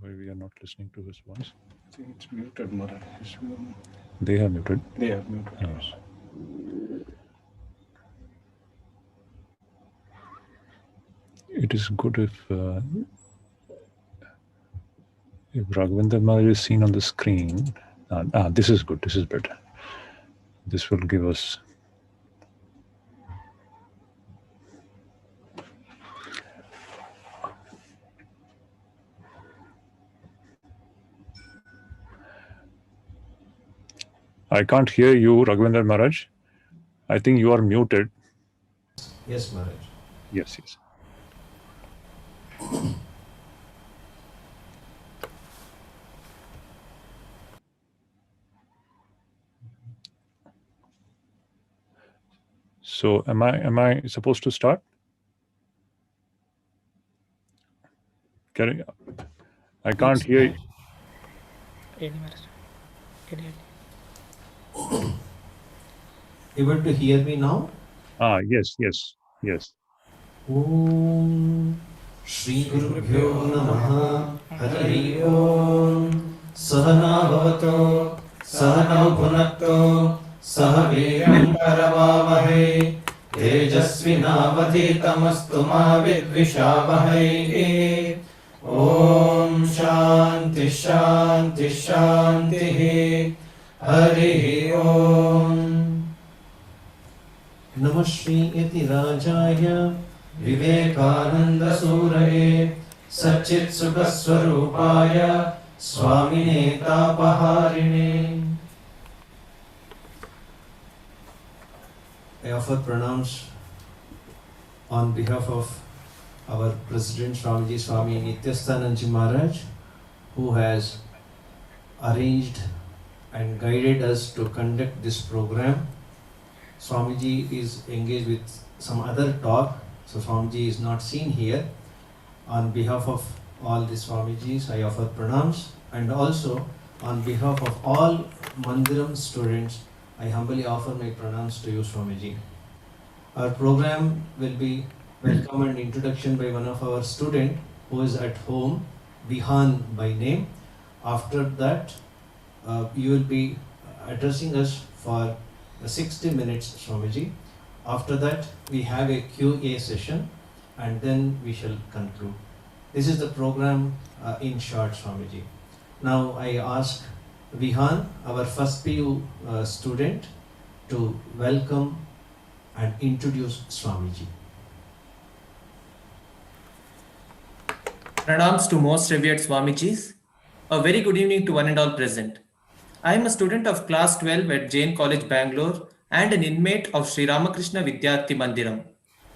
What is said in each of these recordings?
why we are not listening to his voice? I think it's muted, Maharaj. They have muted. They have muted. Yes. It is good if Raghavendra Maharaj is seen on the screen. This is good. This is better. This will give us. I can't hear you, Raghavendra Maharaj. I think you are muted. Yes, Maharaj. Yes. So am I supposed to start? I can't hear you. Able to hear me now? Yes. Om Shri Gurubhyo Namaha Hari Om Sahana Bhavato Sahana Bhunakto Sahaviryam Karavavahe Tejasvinavadhitamastu ma vidvishavahai. Om Shanti Shanti Shanti Hari Om. Namaste Iti Rajaya Vivekananda Suraye Satchit Sukaswarupaya Swamine Tapaharine. I offer pranams on behalf of our President Swamiji Swami Nityastanandaji Maharaj, who has arranged and guided us to conduct this program. Swamiji is engaged with some other talk, so Swamiji is not seen here. On behalf of all the Swamijis, I offer pranams, and also on behalf of all Mandiram students, I humbly offer my pranams to you, Swamiji. Our program will be welcome and introduction by one of our student who is at home, Vihan by name. After that, you will be addressing us for 60 minutes, Swamiji. After that, we have a QA session, and then we shall conclude. This is the program in short, Swamiji. Now I ask Vihan, our first PU student, to welcome and introduce Swamiji. Pranams to most revered Swamijis. A very good evening to one and all present. I am a student of class 12 at Jain College, Bangalore, and an inmate of Sri Ramakrishna Vidyarthi Mandiram.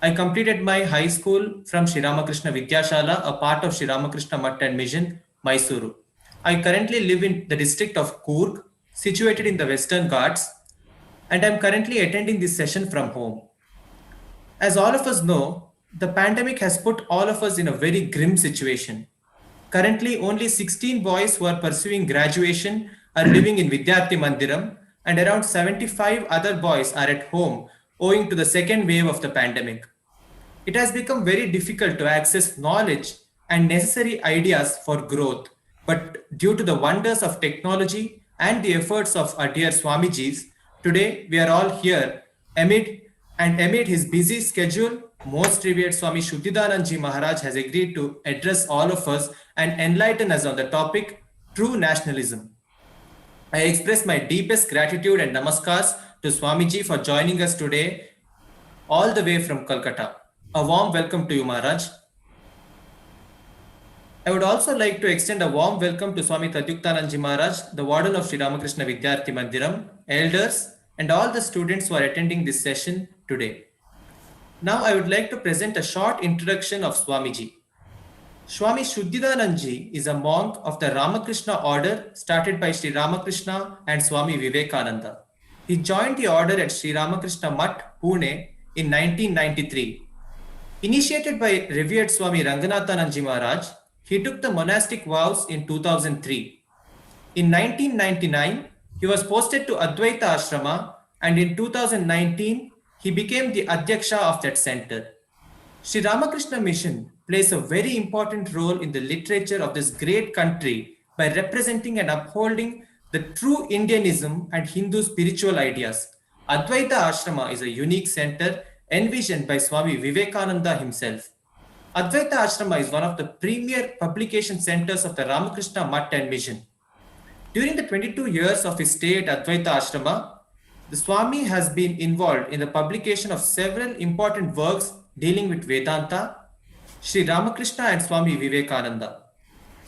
I completed my high school from Sri Ramakrishna Vidyashala, a part of Sri Ramakrishna Math and Mission, Mysuru. I currently live in the district of Coorg, situated in the Western Ghats, and I am currently attending this session from home. As all of us know, the pandemic has put all of us in a very grim situation. Currently, only 16 boys who are pursuing graduation are living in Vidyarthi Mandiram, and around 75 other boys are at home owing to the second wave of the pandemic. It has become very difficult to access knowledge and necessary ideas for growth, but due to the wonders of technology and the efforts of our dear Swamijis, today we are all here amid his busy schedule. Most revered Swami Shuddhidanandaji Maharaj has agreed to address all of us and enlighten us on the topic True Nationalism. I express my deepest gratitude and namaskars to Swamiji for joining us today all the way from Kolkata. A warm welcome to you, Maharaj. I would also like to extend a warm welcome to Swami Tadyuktanandaji Maharaj, the warden of Sri Ramakrishna Vidyarthi Mandiram, elders, and all the students who are attending this session today. Now I would like to present a short introduction of Swamiji. Swami Shuddhidanandaji is a monk of the Ramakrishna order started by Sri Ramakrishna and Swami Vivekananda. He joined the order at Sri Ramakrishna Math, Pune in 1993. Initiated by revered Swami Ranganathanandaji Maharaj, he took the monastic vows in 2003. In 1999, he was posted to Advaita Ashrama, and in 2019, he became the Adhyaksha of that center. Sri Ramakrishna Mission plays a very important role in the literature of this great country by representing and upholding the true Indianism and Hindu spiritual ideas. Advaita Ashrama is a unique center envisioned by Swami Vivekananda himself. Advaita Ashrama is one of the premier publication centers of the Ramakrishna Mutt and Mission. During the 22 years of his stay at Advaita Ashrama, the Swami has been involved in the publication of several important works dealing with Vedanta, Sri Ramakrishna and Swami Vivekananda.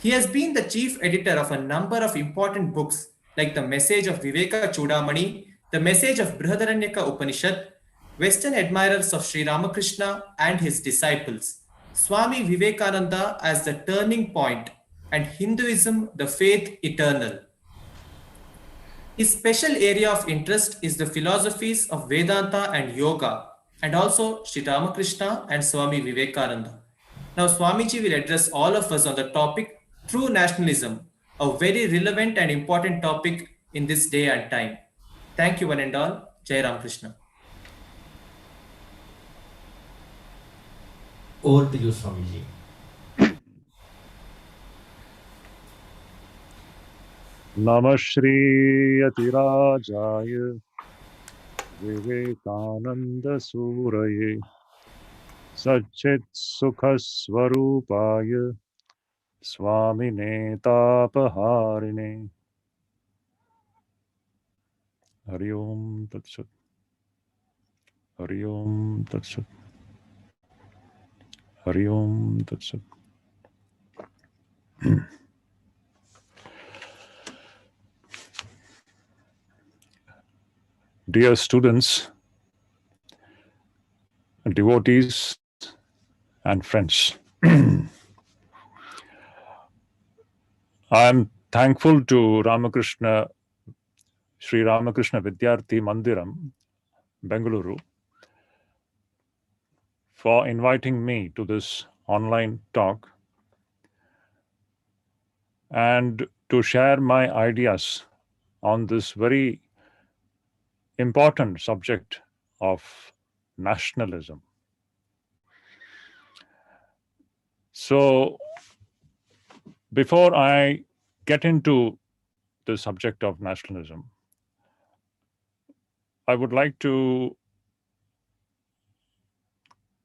He has been the chief editor of a number of important books like The Message of Viveka Chudamani, The Message of Brihadaranyaka Upanishad, Western Admirers of Sri Ramakrishna and his disciples, Swami Vivekananda as the turning point, and Hinduism, the faith eternal. His special area of interest is the philosophies of Vedanta and Yoga, and also Sri Ramakrishna and Swami Vivekananda. Now, Swamiji will address all of us on the topic True Nationalism, a very relevant and important topic in this day and time. Thank you, one and all. Jai Ramakrishna. Over to you, Swamiji. Namah Shri Yatirajaya Vivekananda Suraye Satchit Sukha Swarupaya Swami Netapaharine Hari Om Tat Sat Hari Om Tat Sat Hari Om Tat Sat. Dear students, devotees, and friends, I am thankful to Ramakrishna, Sri Ramakrishna Vidyarthi Mandiram, Bengaluru, for inviting me to this online talk and to share my ideas on this very important subject of nationalism. So, before I get into the subject of nationalism, I would like to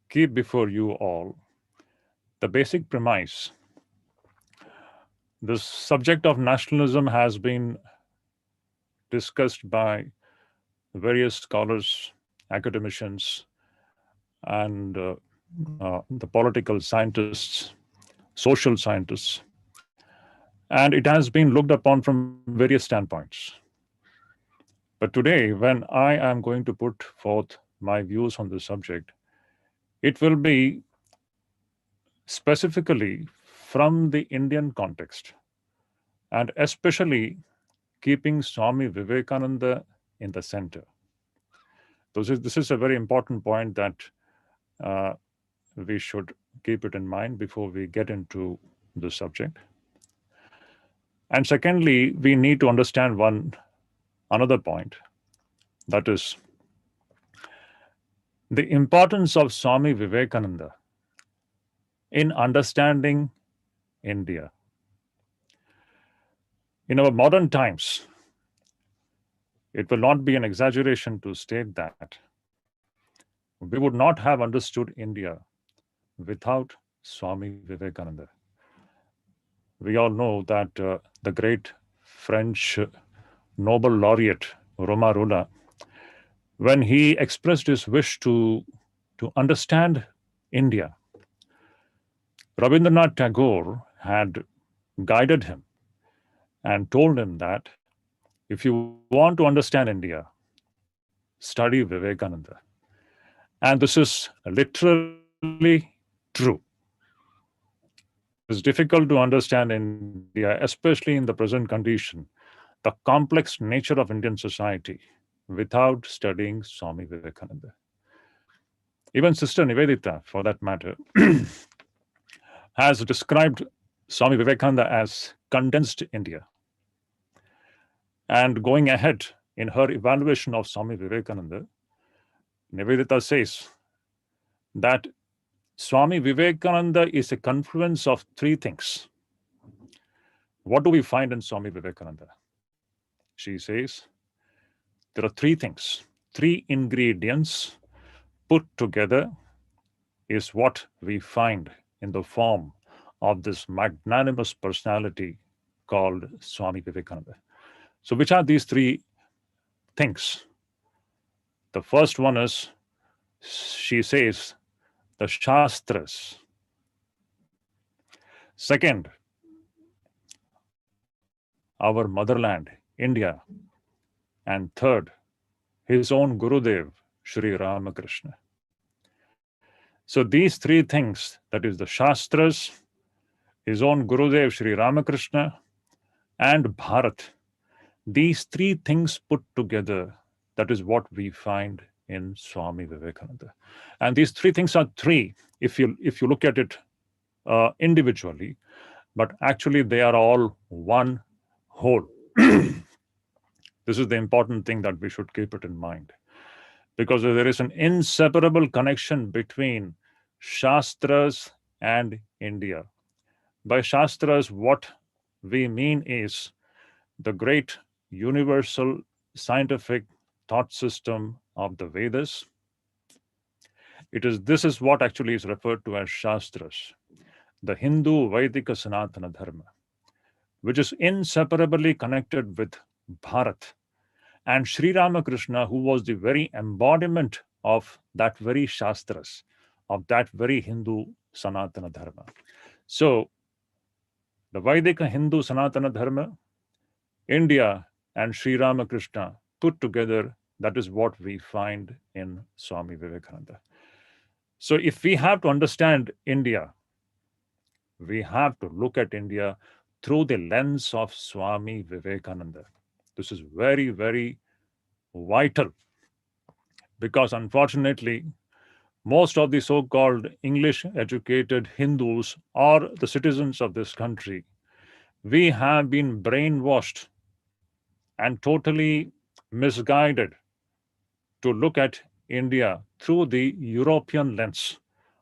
keep before you all the basic premise. The subject of nationalism has been discussed by various scholars, academicians, and the political scientists, social scientists, and it has been looked upon from various standpoints. But today, when I am going to put forth my views on this subject, it will be specifically from the Indian context, and especially keeping Swami Vivekananda in the center. This is a very important point that we should keep it in mind before we get into the subject. And secondly, we need to understand another point, that is the importance of Swami Vivekananda in understanding India. In our modern times, it will not be an exaggeration to state that we would not have understood India without Swami Vivekananda. We all know that the great French Nobel laureate Romain Rolland, when he expressed his wish to understand India, Rabindranath Tagore had guided him and told him that if you want to understand India, study Vivekananda. And this is literally true. It's difficult to understand India, especially in the present condition, the complex nature of Indian society, without studying Swami Vivekananda. Even Sister Nivedita, for that matter, has described Swami Vivekananda as condensed India. And going ahead in her evaluation of Swami Vivekananda, Nivedita says that Swami Vivekananda is a confluence of three things. What do we find in Swami Vivekananda? She says there are three things, three ingredients put together is what we find in the form of this magnanimous personality called Swami Vivekananda. So, which are these three things? The first one is, she says, the Shastras. Second, our motherland, India. And third, his own Gurudev, Sri Ramakrishna. So these three things, that is the Shastras, his own Gurudev, Sri Ramakrishna, and Bharat, these three things put together, that is what we find in Swami Vivekananda. And these three things are three, if you look at it individually, but actually they are all one whole. This is the important thing that we should keep it in mind, because there is an inseparable connection between Shastras and India. By Shastras, what we mean is the great universal scientific thought system of the Vedas. This is what actually is referred to as Shastras, the Hindu Vaidika Sanatana Dharma, which is inseparably connected with Bharat. And Sri Ramakrishna, who was the very embodiment of that very Shastras, of that very Hindu Sanatana Dharma. So, the Vaidika Hindu Sanatana Dharma, India, and Sri Ramakrishna put together, that is what we find in Swami Vivekananda. So, if we have to understand India, we have to look at India through the lens of Swami Vivekananda. This is very, very vital, because unfortunately, most of the so-called English-educated Hindus or the citizens of this country, we have been brainwashed and totally misguided to look at India through the European lens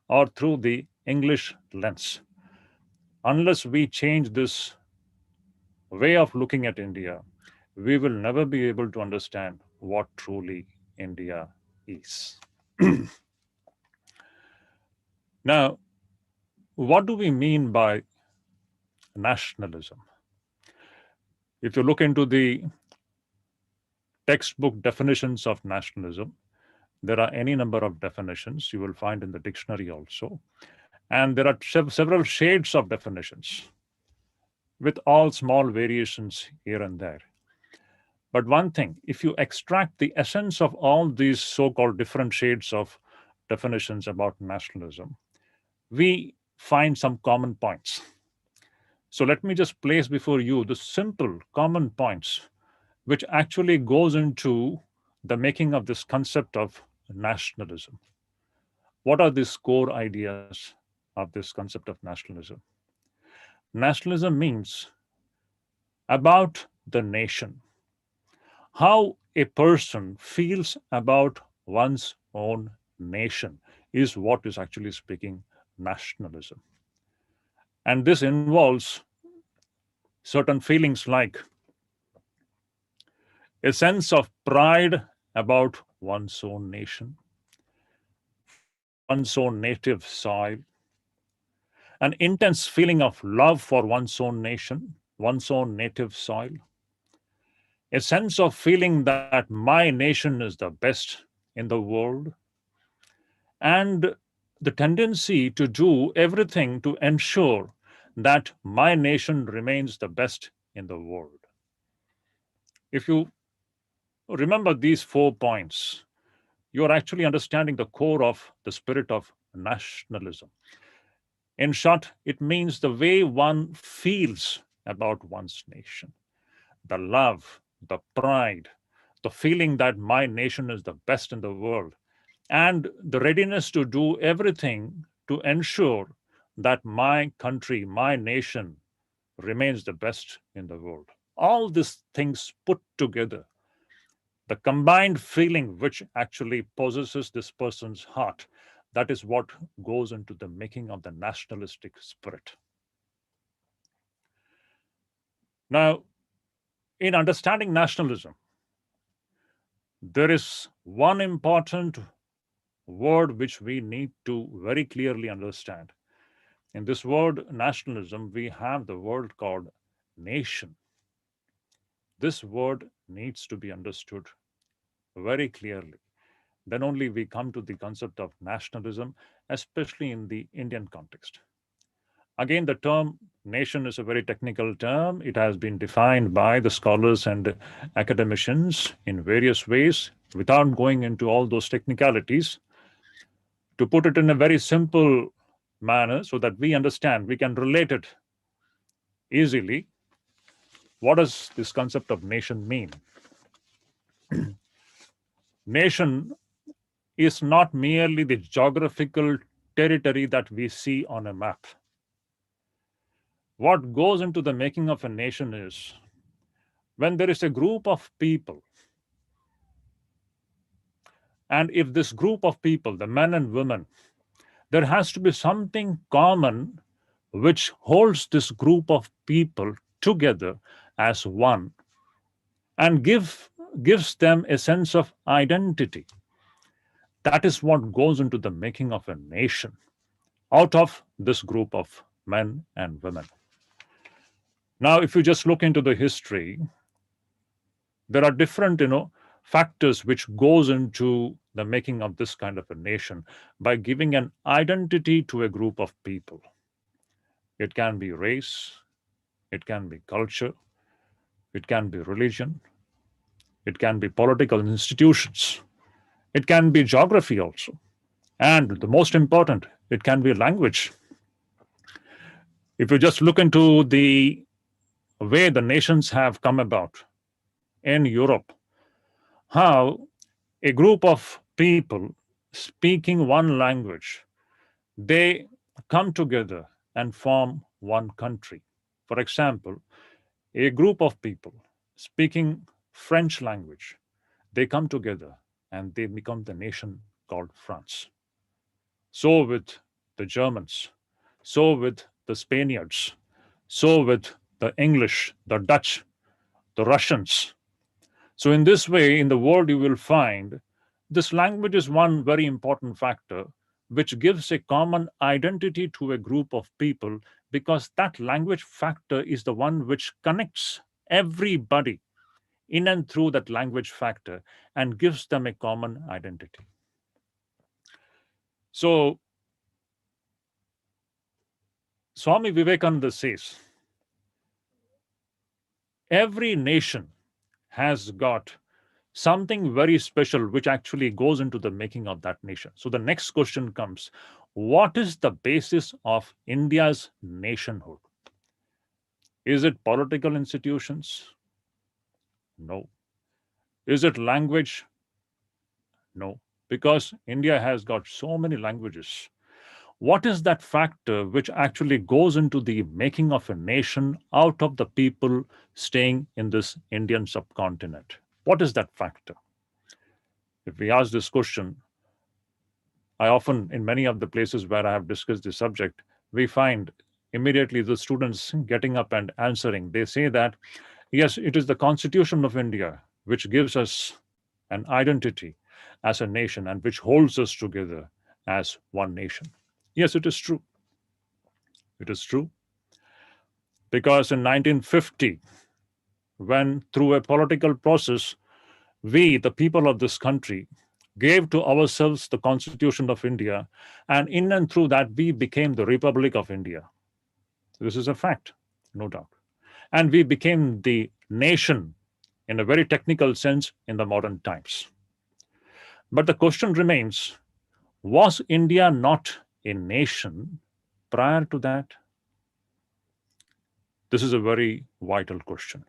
or through the English lens. Unless we change this way of looking at India, we will never be able to understand what truly India is. Now, what do we mean by nationalism? If you look into the textbook definitions of nationalism, there are any number of definitions you will find in the dictionary also. And there are several shades of definitions with all small variations here and there. But one thing, if you extract the essence of all these so-called different shades of definitions about nationalism, we find some common points. So let me just place before you the simple common points which actually goes into the making of this concept of nationalism. What are these core ideas of this concept of nationalism? Nationalism means about the nation. How a person feels about one's own nation is what is actually speaking nationalism. And this involves certain feelings like a sense of pride about one's own nation, one's own native soil, an intense feeling of love for one's own nation, one's own native soil, a sense of feeling that my nation is the best in the world, and the tendency to do everything to ensure that my nation remains the best in the world. If you remember these 4 points, you are actually understanding the core of the spirit of nationalism. In short, it means the way one feels about one's nation, the love, the pride, the feeling that my nation is the best in the world, and the readiness to do everything to ensure that my country, my nation remains the best in the world. All these things put together, the combined feeling which actually possesses this person's heart, That is what goes into the making of the nationalistic spirit. Now, in understanding nationalism, there is one important word which we need to very clearly understand. In this word nationalism, we have the word called nation. This word needs to be understood very clearly. Then only we come to the concept of nationalism, especially in the Indian context. Again, the term nation is a very technical term. It has been defined by the scholars and academicians in various ways. Without going into all those technicalities, to put it in a very simple manner so that we understand, we can relate it easily. What does this concept of nation mean? Nation is not merely the geographical territory that we see on a map. What goes into the making of a nation is when there is a group of people, and if this group of people, the men and women, there has to be something common which holds this group of people together as one and gives them a sense of identity. That is what goes into the making of a nation out of this group of men and women. Now, if you just look into the history, there are different, factors which goes into the making of this kind of a nation by giving an identity to a group of people. It can be race, it can be culture, it can be religion, it can be political institutions, it can be geography also, and the most important, it can be language. If you just look into the way the nations have come about in Europe, how a group of people speaking one language, they come together and form one country. For example, a group of people speaking French language, they come together and they become the nation called France. So with the Germans, so with the Spaniards, so with the English, the Dutch, the Russians. So, in this way, in the world, you will find this language is one very important factor which gives a common identity to a group of people because that language factor is the one which connects everybody in and through that language factor and gives them a common identity. So, Swami Vivekananda says, every nation has got something very special which actually goes into the making of that nation. So the next question comes, what is the basis of India's nationhood? Is it political institutions? No. Is it language? No, because India has got so many languages. What is that factor which actually goes into the making of a nation out of the people staying in this Indian subcontinent? What is that factor? If we ask this question, I often, in many of the places where I have discussed this subject, we find immediately the students getting up and answering. They say that, yes, it is the Constitution of India which gives us an identity as a nation and which holds us together as one nation. Yes, it is true. It is true. Because in 1950, when through a political process, we, the people of this country, gave to ourselves the Constitution of India, and in and through that, we became the Republic of India. This is a fact, no doubt. And we became the nation in a very technical sense in the modern times. But the question remains, was India not a nation prior to that? This is a very vital question.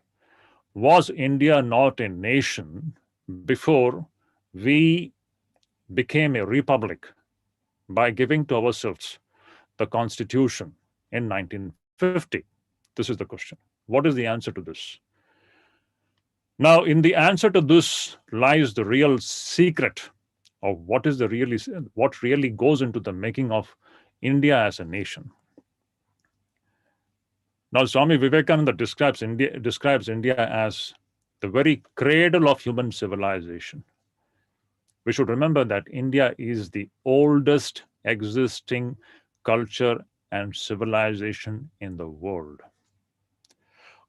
Was India not a nation before we became a republic by giving to ourselves the Constitution in 1950? This is the question. What is the answer to this? Now, in the answer to this lies the real secret of what really goes into the making of India as a nation. Now, Swami Vivekananda describes India as the very cradle of human civilization. We should remember that India is the oldest existing culture and civilization in the world.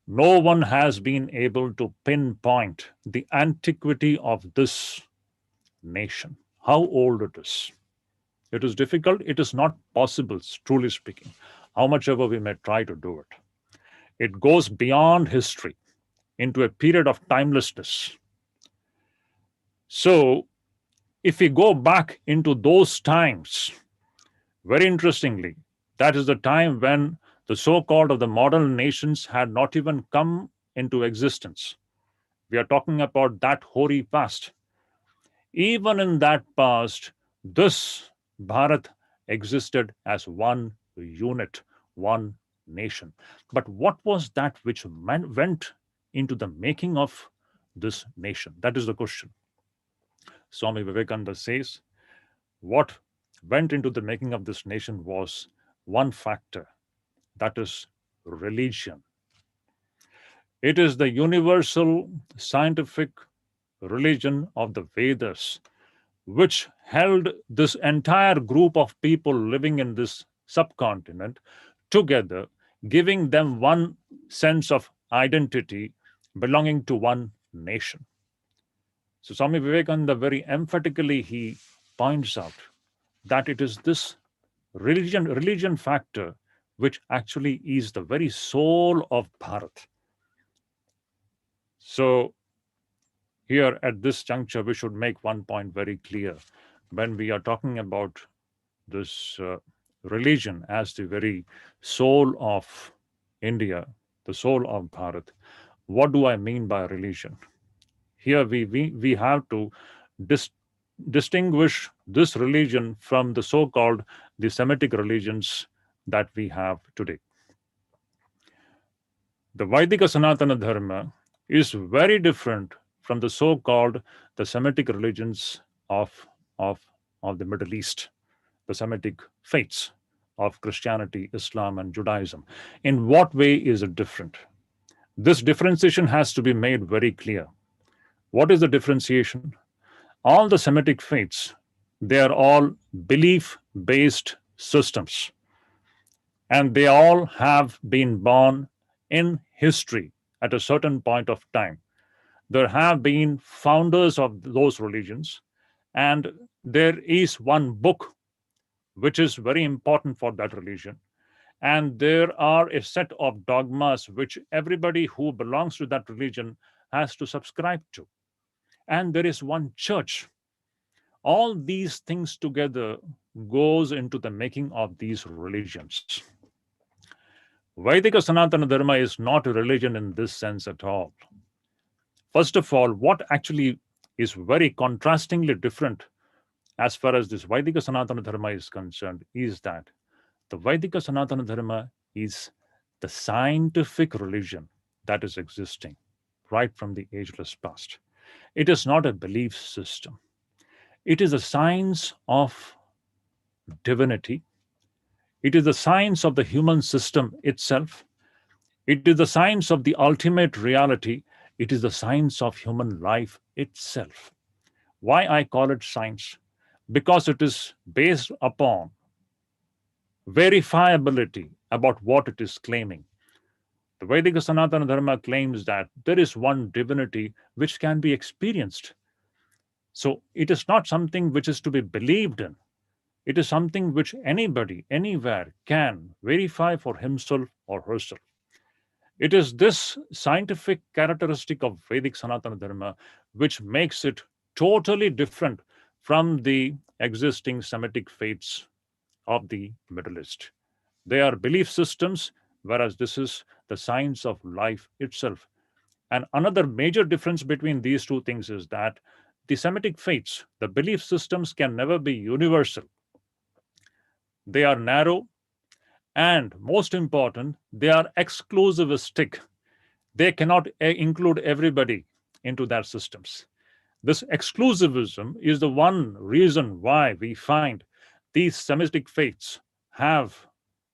No one has been able to pinpoint the antiquity of this nation, how old it is. It is difficult, it is not possible, truly speaking, how much ever we may try to do it. It goes beyond history into a period of timelessness. So, if we go back into those times, very interestingly, that is the time when the so-called of the modern nations had not even come into existence. We are talking about that hoary past. Even in that past, this Bharat existed as one unit, one nation. But what was that which went into the making of this nation? That is the question. Swami Vivekananda says, what went into the making of this nation was one factor, that is religion. It is the universal scientific religion of the Vedas, which held this entire group of people living in this subcontinent together, giving them one sense of identity belonging to one nation. So Swami Vivekananda very emphatically he points out that it is this religion factor which actually is the very soul of Bharat. So here at this juncture, we should make one point very clear. When we are talking about this religion as the very soul of India, the soul of Bharat, what do I mean by religion? Here we have to distinguish this religion from the so-called the Semitic religions that we have today. The Vaidika Sanatana Dharma is very different from the so-called the Semitic religions of the Middle East, the Semitic faiths of Christianity, Islam, and Judaism. In what way is it different? This differentiation has to be made very clear. What is the differentiation? All the Semitic faiths, they are all belief-based systems, and they all have been born in history at a certain point of time. There have been founders of those religions, and there is one book which is very important for that religion. And there are a set of dogmas which everybody who belongs to that religion has to subscribe to. And there is one church. All these things together goes into the making of these religions. Vaidika Sanatana Dharma is not a religion in this sense at all. First of all, what actually is very contrastingly different as far as this Vaidika Sanatana Dharma is concerned is that the Vaidika Sanatana Dharma is the scientific religion that is existing right from the ageless past. It is not a belief system. It is a science of divinity. It is the science of the human system itself. It is the science of the ultimate reality. It is the science of human life itself. Why I call it science? Because it is based upon verifiability about what it is claiming. The Vedic Sanatana Dharma claims that there is one divinity which can be experienced. So it is not something which is to be believed in. It is something which anybody, anywhere can verify for himself or herself. It is this scientific characteristic of Vedic Sanatana Dharma which makes it totally different from the existing Semitic faiths of the Middle East. They are belief systems, whereas this is the science of life itself. And another major difference between these two things is that the Semitic faiths, the belief systems, can never be universal. They are narrow, and most important, they are exclusivistic. They cannot include everybody into their systems. This exclusivism is the one reason why we find these Semitic faiths have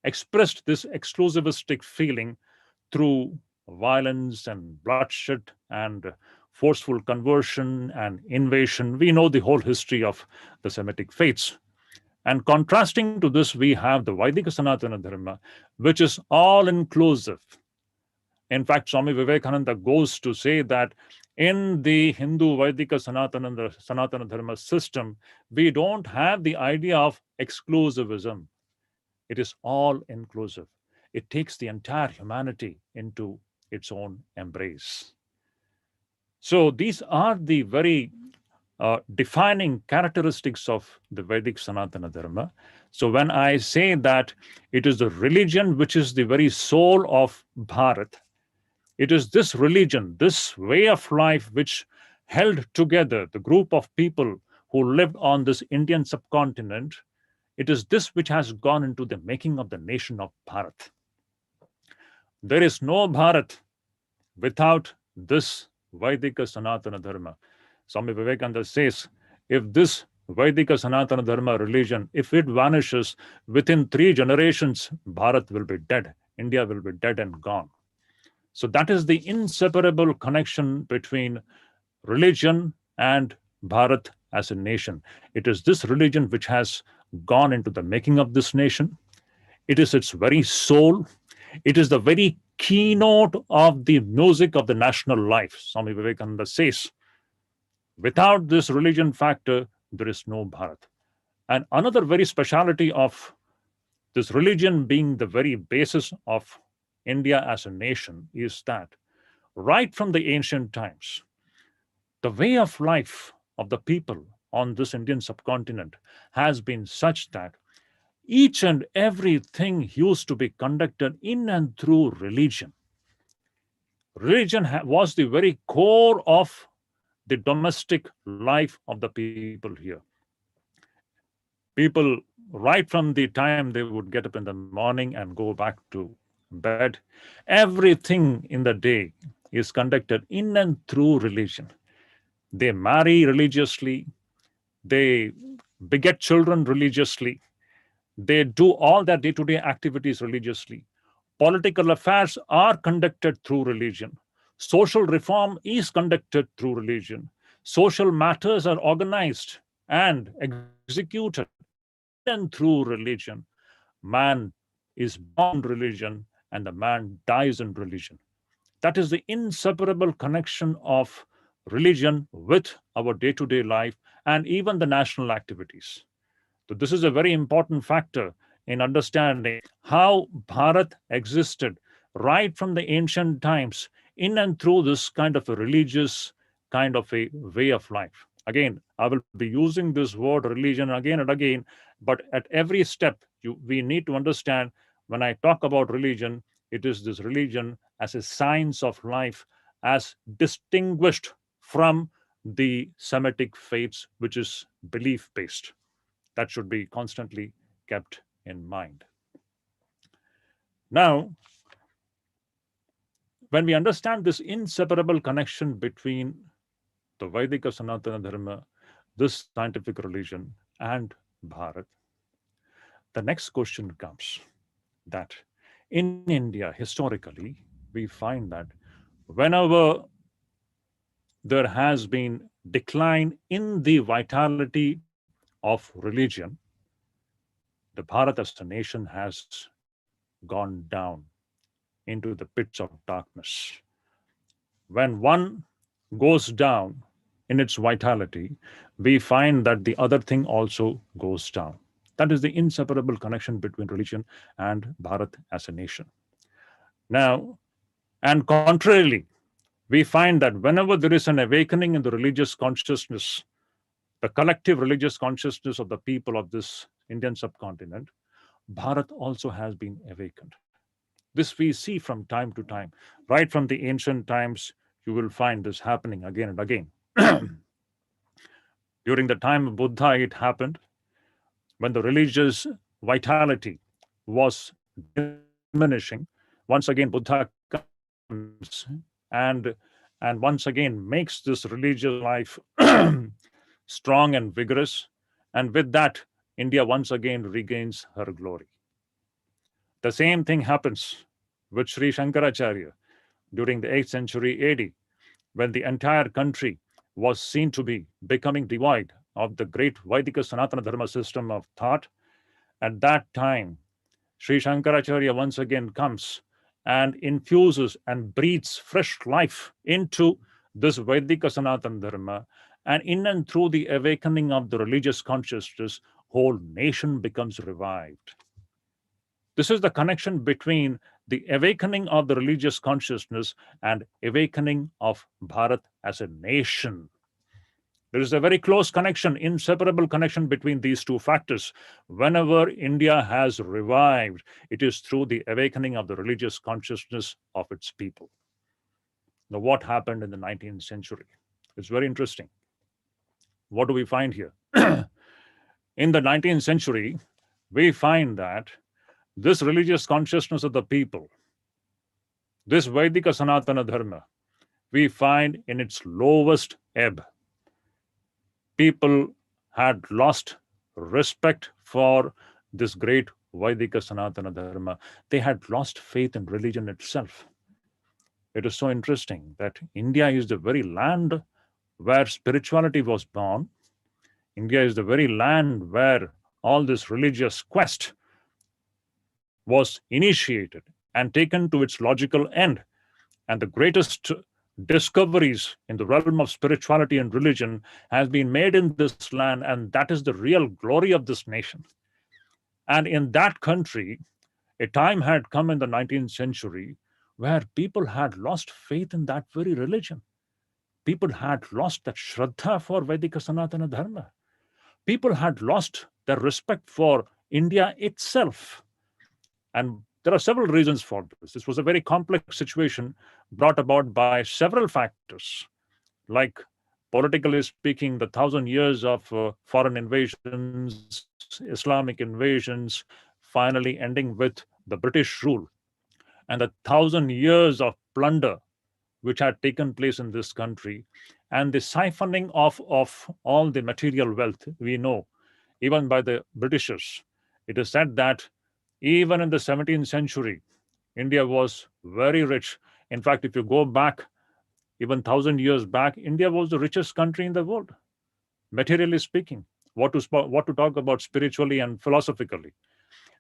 expressed this exclusivistic feeling through violence and bloodshed and forceful conversion and invasion. We know the whole history of the Semitic faiths. And contrasting to this, we have the Vaidika Sanatana Dharma, which is all inclusive. In fact, Swami Vivekananda goes to say that in the Hindu Vaidika Sanatana Dharma system, we don't have the idea of exclusivism. It is all inclusive. It takes the entire humanity into its own embrace. So these are the very defining characteristics of the Vedic Sanatana Dharma. So when I say that it is the religion which is the very soul of Bharat, it is this religion, this way of life which held together the group of people who lived on this Indian subcontinent. It is this which has gone into the making of the nation of Bharat. There is no Bharat without this Vaidika Sanatana Dharma. Swami Vivekananda says, if this Vaidika Sanatana Dharma religion, if it vanishes within 3 generations, Bharat will be dead. India will be dead and gone. So that is the inseparable connection between religion and Bharat as a nation. It is this religion which has gone into the making of this nation. It is its very soul. It is the very keynote of the music of the national life. Swami Vivekananda says, without this religion factor, there is no Bharat. And another very speciality of this religion being the very basis of India as a nation is that right from the ancient times, the way of life of the people on this Indian subcontinent has been such that each and everything used to be conducted in and through religion. Religion was the very core of the domestic life of the people here. People, right from the time they would get up in the morning and go back to bed, everything in the day is conducted in and through religion. They marry religiously, they beget children religiously, they do all their day-to-day activities religiously. Political affairs are conducted through religion. Social reform is conducted through religion. Social matters are organized and executed in and through religion. Man is born religion and the man dies in religion. That is the inseparable connection of religion with our day-to-day life and even the national activities. So this is a very important factor in understanding how Bharat existed right from the ancient times in and through this kind of a religious kind of a way of life. Again, I will be using this word religion again and again, but at every step, we need to understand when I talk about religion, it is this religion as a science of life, as distinguished from the Semitic faiths, which is belief based. That should be constantly kept in mind. Now, when we understand this inseparable connection between the Vaidika Sanatana Dharma, this scientific religion, and Bharat, the next question comes that in India, historically, we find that whenever there has been decline in the vitality of religion, the Bharat as a nation has gone down into the pits of darkness. When one goes down in its vitality, we find that the other thing also goes down. That is the inseparable connection between religion and Bharat as a nation. Now, and contrarily, we find that whenever there is an awakening in the religious consciousness, the collective religious consciousness of the people of this Indian subcontinent, Bharat also has been awakened. This we see from time to time. Right from the ancient times, you will find this happening again and again. During the time of Buddha, it happened when the religious vitality was diminishing. Once again, Buddha comes and and once again makes this religious life strong and vigorous. And with that, India once again regains her glory. The same thing happens with Sri Shankaracharya during the 8th century AD, when the entire country was seen to be becoming devoid of the great Vaidika Sanatana Dharma system of thought. At that time, Sri Shankaracharya once again comes and infuses and breathes fresh life into this Vaidika Sanatana Dharma. And in and through the awakening of the religious consciousness, whole nation becomes revived. This is the connection between the awakening of the religious consciousness and awakening of Bharat as a nation. There is a very close connection, inseparable connection between these two factors. Whenever India has revived, it is through the awakening of the religious consciousness of its people. Now, what happened in the 19th century? It's very interesting. What do we find here? In the 19th century, we find that this religious consciousness of the people, this Vaidika Sanatana Dharma, we find in its lowest ebb. People had lost respect for this great Vaidika Sanatana Dharma. They had lost faith in religion itself. It is so interesting that India is the very land where spirituality was born. India is the very land where all this religious quest was initiated and taken to its logical end. And the greatest discoveries in the realm of spirituality and religion has been made in this land, and that is the real glory of this nation. And in that country, a time had come in the 19th century where people had lost faith in that very religion. People had lost that Shraddha for Vedika Sanatana Dharma. People had lost their respect for India itself. And there are several reasons for this. This was a very complex situation brought about by several factors, like, politically speaking, the 1,000 years of foreign invasions, Islamic invasions, finally ending with the British rule, and the 1,000 years of plunder which had taken place in this country, and the siphoning of all the material wealth. We know, even by the Britishers, it is said that even in the 17th century, India was very rich. In fact, if you go back even 1,000 years back, India was the richest country in the world, materially speaking. What to talk about spiritually and philosophically?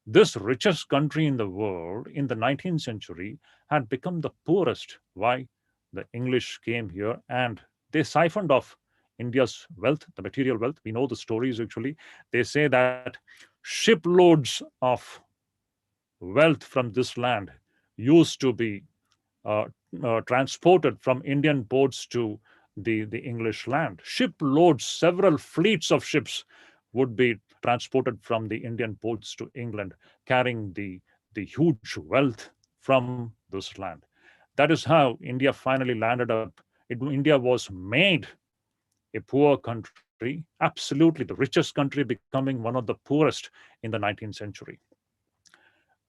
This richest country in the world in the 19th century had become the poorest. Why? The English came here and they siphoned off India's wealth, the material wealth. We know the stories actually. They say that shiploads of wealth from this land used to be transported from Indian ports to the English land. Shiploads, several fleets of ships would be transported from the Indian ports to England, carrying the huge wealth from this land. That is how India finally landed up. India was made a poor country, absolutely the richest country, becoming one of the poorest in the 19th century.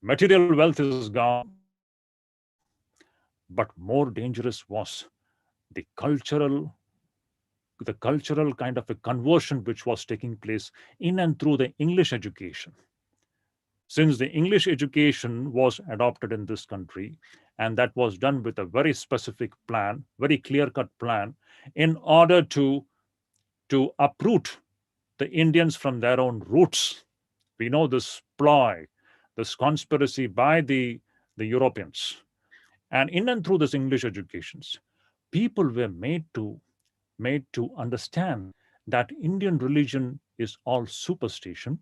Material wealth is gone, but more dangerous was the cultural kind of a conversion which was taking place in and through the English education. Since the English education was adopted in this country, and that was done with a very specific plan, very clear-cut plan, in order to uproot the Indians from their own roots. We know this ploy, this conspiracy by the Europeans. And in and through this English educations, people were made to understand that Indian religion is all superstition,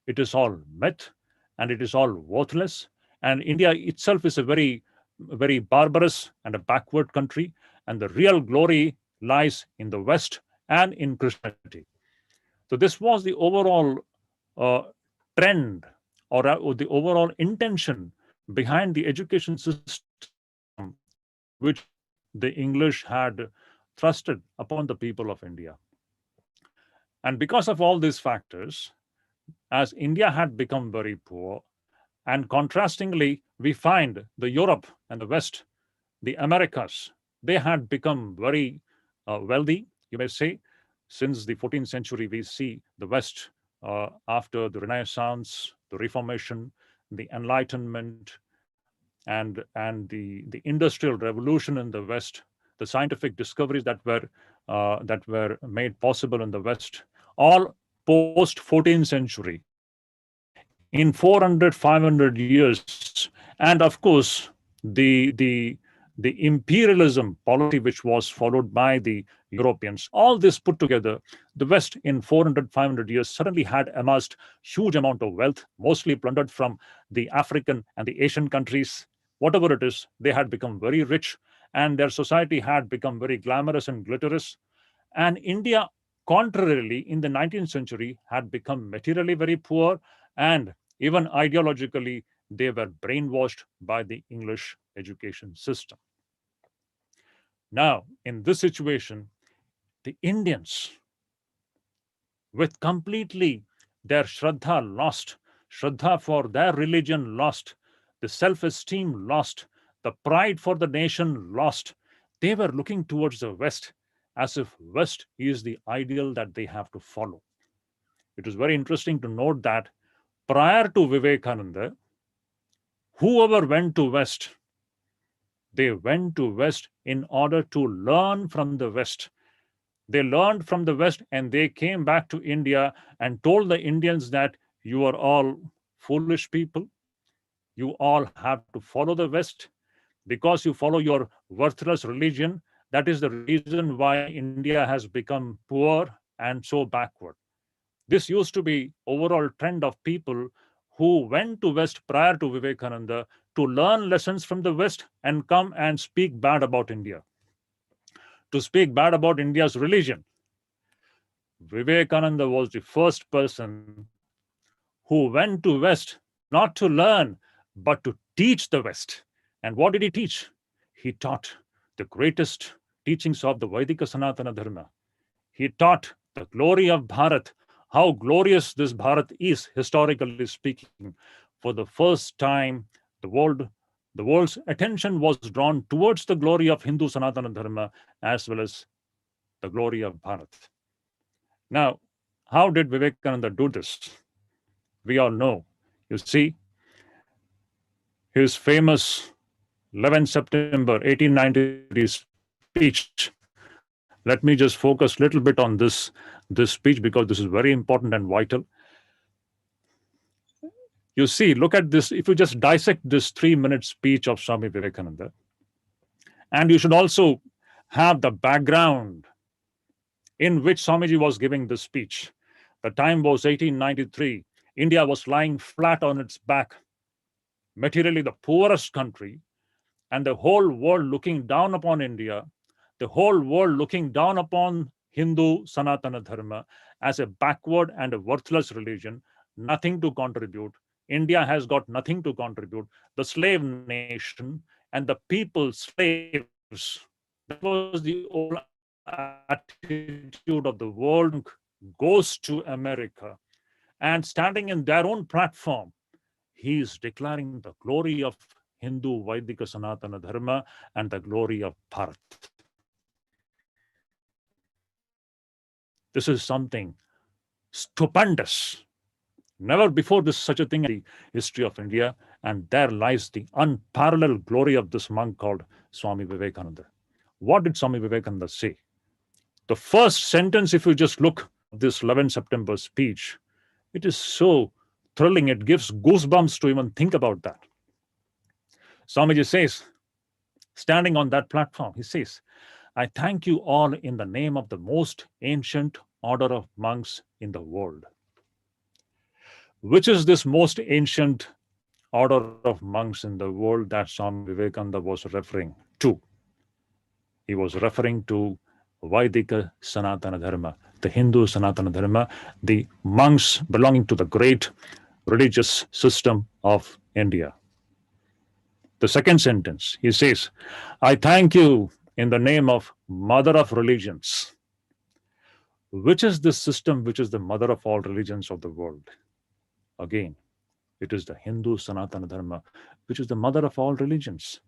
it is all myth, and it is all worthless. And India itself is a very, very barbarous and a backward country, and the real glory lies in the West and in Christianity. So this was the overall trend, or the overall intention behind the education system which the English had thrusted upon the people of India. And because of all these factors, as India had become very poor, and contrastingly, we find the Europe and the West, the Americas, they had become very wealthy, you may say. Since the 14th century, we see the West, after the Renaissance, the Reformation, the Enlightenment, and the Industrial Revolution in the West, the scientific discoveries that were made possible in the West, all post 14th century, in 400-500 years, and of course the imperialism policy which was followed by the Europeans, all this put together, the West in 400-500 years suddenly had amassed huge amount of wealth, mostly plundered from the African and the Asian countries. Whatever it is, they had become very rich, and their society had become very glamorous and glitterous. And India, contrarily, in the 19th century, had become materially very poor, and even ideologically, they were brainwashed by the English education system. Now, in this situation, the Indians, with completely their Shraddha for their religion lost, the self esteem lost, the pride for the nation lost, they were looking towards the West as if West is the ideal that they have to follow. It is very interesting to note that prior to Vivekananda, whoever went to West, they went to West in order to learn from the West. They learned from the West and they came back to India and told the Indians that you are all foolish people. You all have to follow the West because you follow your worthless religion. That is the reason why India has become poor and so backward. This used to be overall trend of people who went to West prior to Vivekananda to learn lessons from the West and come and speak bad about India, to speak bad about India's religion. Vivekananda was the first person who went to West not to learn, but to teach the West. And what did he teach? He taught the greatest teachings of the Vaidika Sanatana Dharma. He taught the glory of Bharat, how glorious this Bharat is, historically speaking. For the first time, the world's attention was drawn towards the glory of Hindu Sanatana Dharma as well as the glory of Bharat. Now, how did Vivekananda do this? We all know. You see, his famous 11 September 1893 speech. Let me just focus a little bit on this speech because this is very important and vital. You see, look at this. If you just dissect this 3-minute speech of Swami Vivekananda, and you should also have the background in which Swamiji was giving this speech. The time was 1893. India was lying flat on its back, materially the poorest country, and the whole world looking down upon India, the whole world looking down upon Hindu Sanatana Dharma as a backward and a worthless religion, nothing to contribute. India has got nothing to contribute. The slave nation and the people slaves. That was the old attitude of the world. Goes to America and standing in their own platform, he is declaring the glory of Hindu Vaidika Sanatana Dharma and the glory of Bharat. This is something stupendous. Never before this such a thing in the history of India, and there lies the unparalleled glory of this monk called Swami Vivekananda. What did Swami Vivekananda say? The first sentence, if you just look at this 11 September speech, it is so thrilling. It gives goosebumps to even think about that. Swamiji says, standing on that platform, he says, I thank you all in the name of the most ancient order of monks in the world. Which is this most ancient order of monks in the world that Swami Vivekananda was referring to? He was referring to Vaidika Sanatana Dharma, the Hindu Sanatana Dharma, the monks belonging to the great religious system of India. The second sentence, he says, I thank you in the name of Mother of Religions. Which is this system which is the mother of all religions of the world? Again, it is the Hindu Sanatana Dharma, which is the mother of all religions.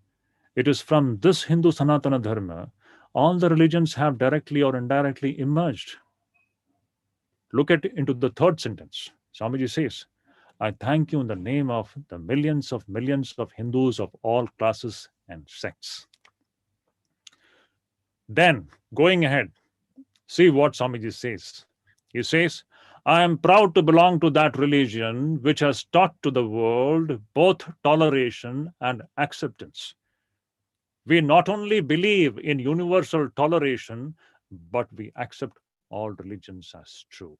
It is from this Hindu Sanatana Dharma all the religions have directly or indirectly emerged. Look at into the third sentence. Swamiji says, I thank you in the name of the millions of Hindus of all classes and sects. Then, going ahead, see what Swamiji says. He says, I am proud to belong to that religion which has taught to the world both toleration and acceptance. We not only believe in universal toleration, but we accept all religions as true.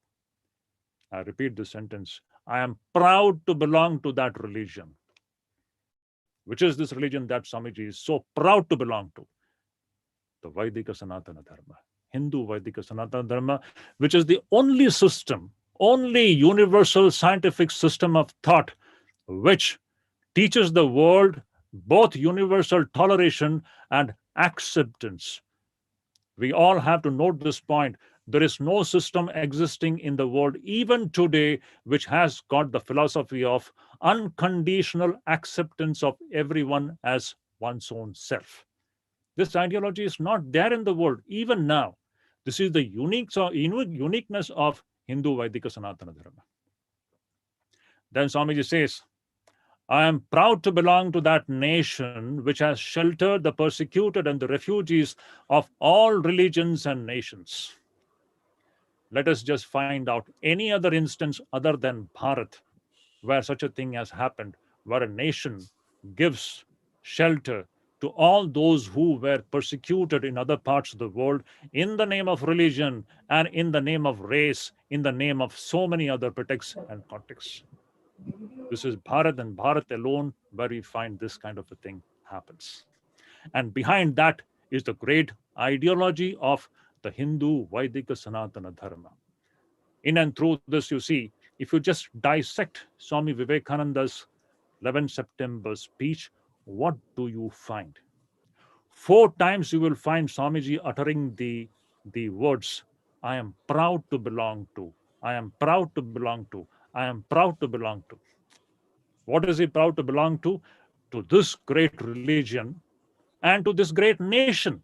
I repeat the sentence. I am proud to belong to that religion. Which is this religion that Swamiji is so proud to belong to? The Vaidika Sanatana Dharma, Hindu Vaidika Sanatana Dharma, which is the only system, only universal scientific system of thought which teaches the world both universal toleration and acceptance. We all have to note this point. There is no system existing in the world, even today, which has got the philosophy of unconditional acceptance of everyone as one's own self. This ideology is not there in the world, even now. This is the uniqueness of Hindu Vaidika Sanatana Dharma. Then Swamiji says, I am proud to belong to that nation which has sheltered the persecuted and the refugees of all religions and nations. Let us just find out any other instance other than Bharat where such a thing has happened, where a nation gives shelter to all those who were persecuted in other parts of the world in the name of religion and in the name of race, in the name of so many other pretexts and contexts. This is Bharat and Bharat alone where we find this kind of a thing happens. And behind that is the great ideology of the Hindu Vaidika Sanatana Dharma. In and through this, you see, if you just dissect Swami Vivekananda's 11 September speech, what do you find? 4 times you will find Swamiji uttering the words, I am proud to belong to, I am proud to belong to, I am proud to belong to. What is he proud to belong to? To this great religion and to this great nation.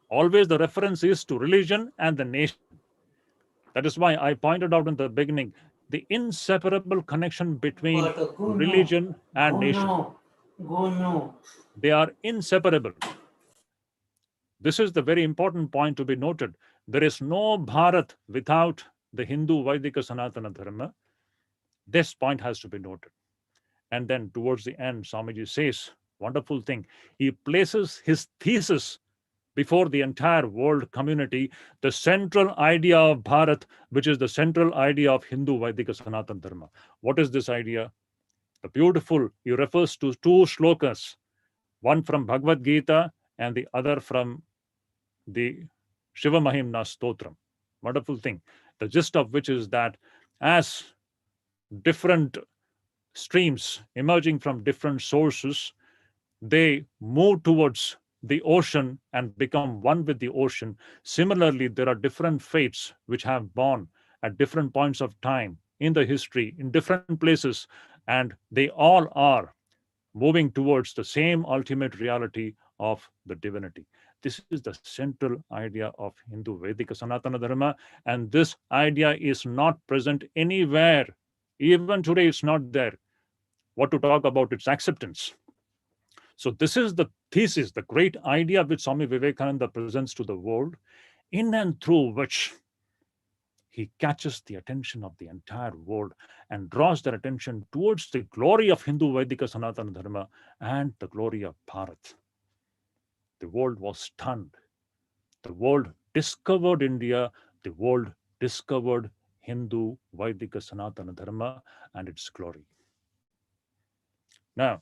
Always the reference is to religion and the nation. That is why I pointed out in the beginning the inseparable connection between religion and nation. They are inseparable. This is the very important point to be noted. There is no Bharat without the Hindu Vaidika Sanatana Dharma. This point has to be noted. And then towards the end, Swamiji says, wonderful thing, he places his thesis before the entire world community, the central idea of Bharat, which is the central idea of Hindu Vaidika Sanatana Dharma. What is this idea? The beautiful, he refers to 2 shlokas, one from Bhagavad Gita and the other from the Shiva Mahimna Stotram. Wonderful thing. The gist of which is that as different streams emerging from different sources, they move towards the ocean and become one with the ocean. Similarly, there are different faiths which have born at different points of time in the history, in different places, and they all are moving towards the same ultimate reality of the divinity. This is the central idea of Hindu Vedika Sanatana Dharma, and this idea is not present anywhere. Even today, it's not there. What to talk about its acceptance? So this is the thesis, the great idea which Swami Vivekananda presents to the world, in and through which he catches the attention of the entire world and draws their attention towards the glory of Hindu Vaidika Sanatana Dharma and the glory of Bharat. The world was stunned. The world discovered India. The world discovered Hindu Vaidika Sanatana Dharma and its glory. Now,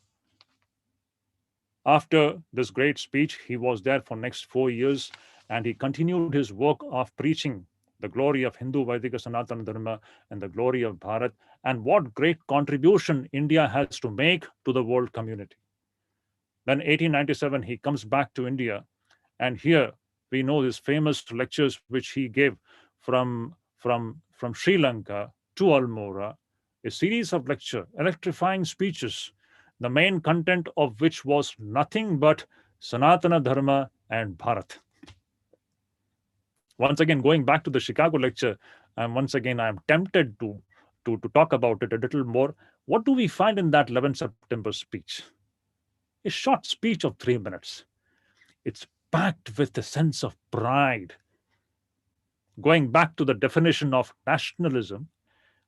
after this great speech, he was there for next 4 years, and he continued his work of preaching the glory of Hindu Vaidika Sanatana Dharma and the glory of Bharat, and what great contribution India has to make to the world community. Then 1897, he comes back to India, and here we know his famous lectures which he gave from Sri Lanka to Almora, a series of lecture, electrifying speeches the main content of which was nothing but Sanatana Dharma and Bharat. Once again, going back to the Chicago lecture, and once again, I am tempted to talk about it a little more. What do we find in that 11 September speech? A short speech of 3 minutes. It's packed with a sense of pride. Going back to the definition of nationalism,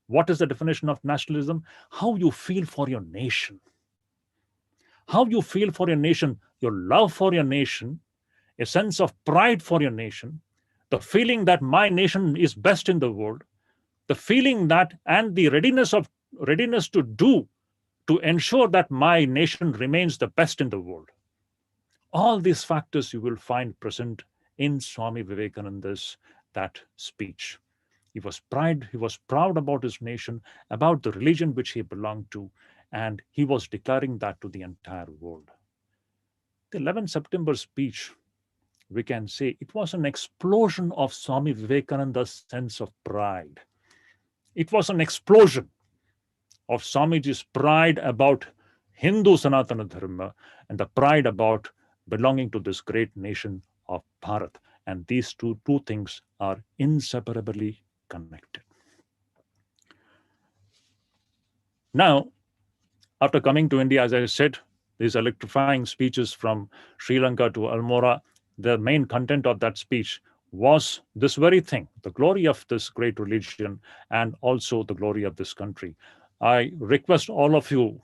what is the definition of nationalism? How you feel for your nation. How you feel for your nation, your love for your nation, a sense of pride for your nation, the feeling that my nation is best in the world, the feeling that and the readiness to do to ensure that my nation remains the best in the world. All these factors you will find present in Swami Vivekananda's that speech. He was proud about his nation, about the religion which he belonged to, and he was declaring that to the entire world. The 11 September speech, we can say it was an explosion of Swami Vivekananda's sense of pride. It was an explosion of Swamiji's pride about Hindu Sanatana Dharma and the pride about belonging to this great nation of Bharat. And these two things are inseparably connected. Now, after coming to India, as I said, these electrifying speeches from Sri Lanka to Almora, the main content of that speech was this very thing, the glory of this great religion and also the glory of this country. I request all of you,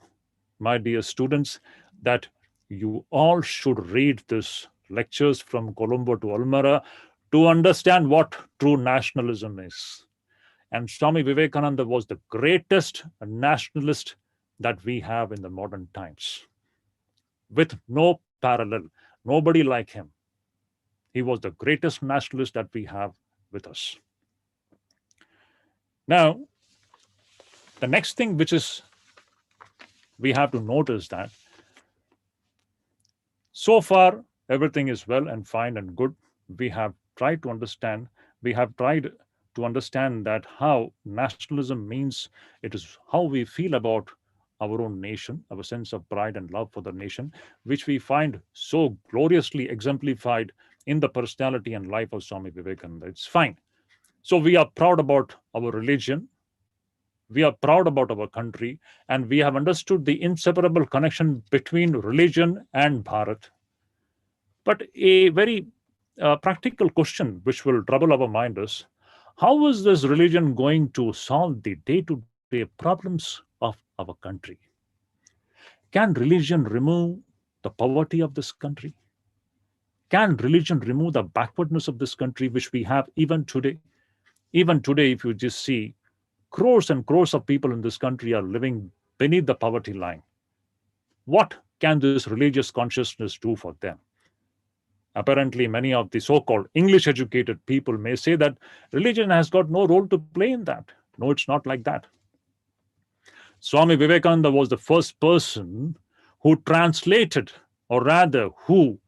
my dear students, that you all should read these lectures from Colombo to Almora to understand what true nationalism is. And Swami Vivekananda was the greatest nationalist that we have in the modern times, with no parallel, nobody like him. He was the greatest nationalist that we have with us. Now, the next thing which is we have to notice that so far everything is well and fine and good. We have tried to understand that how nationalism means. It is how we feel about our own nation, our sense of pride and love for the nation, which we find so gloriously exemplified in the personality and life of Swami Vivekananda. It's fine. So we are proud about our religion, we are proud about our country, and we have understood the inseparable connection between religion and Bharat. But a very practical question which will trouble our mind is, how is this religion going to solve the day-to-day problems of our country? Can religion remove the poverty of this country? Can religion remove the backwardness of this country, which we have even today? Even today, if you just see, crores and crores of people in this country are living beneath the poverty line. What can this religious consciousness do for them? Apparently, many of the so-called English-educated people may say that religion has got no role to play in that. No, it's not like that. Swami Vivekananda was the first person who translated, or rather, who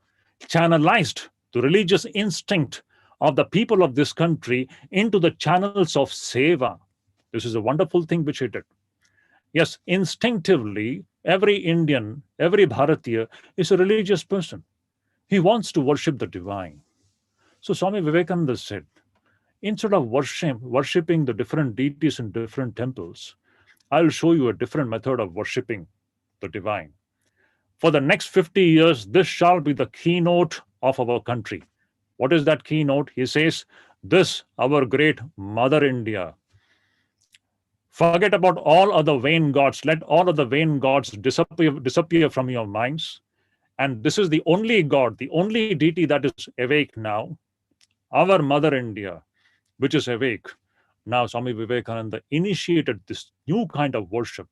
channelized the religious instinct of the people of this country into the channels of seva. This is a wonderful thing which he did. Yes, instinctively, every Indian, every Bharatiya is a religious person. He wants to worship the divine. So Swami Vivekananda said, instead of worshipping the different deities in different temples, I'll show you a different method of worshipping the divine. For the next 50 years, this shall be the keynote of our country. What is that keynote? He says, this, our great Mother India. Forget about all other vain gods. Let all other vain gods disappear from your minds. And this is the only God, the only deity that is awake now, our Mother India, which is awake. Now, Swami Vivekananda initiated this new kind of worship,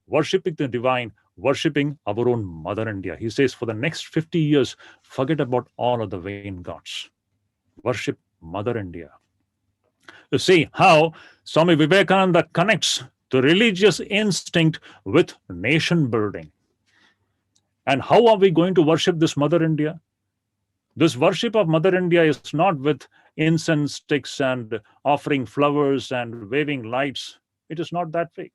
worshipping the divine, worshipping our own Mother India. He says, for the next 50 years, forget about all of the vain gods. Worship Mother India. You see how Swami Vivekananda connects the religious instinct with nation building. And how are we going to worship this Mother India? This worship of Mother India is not with incense sticks and offering flowers and waving lights. It is not that way.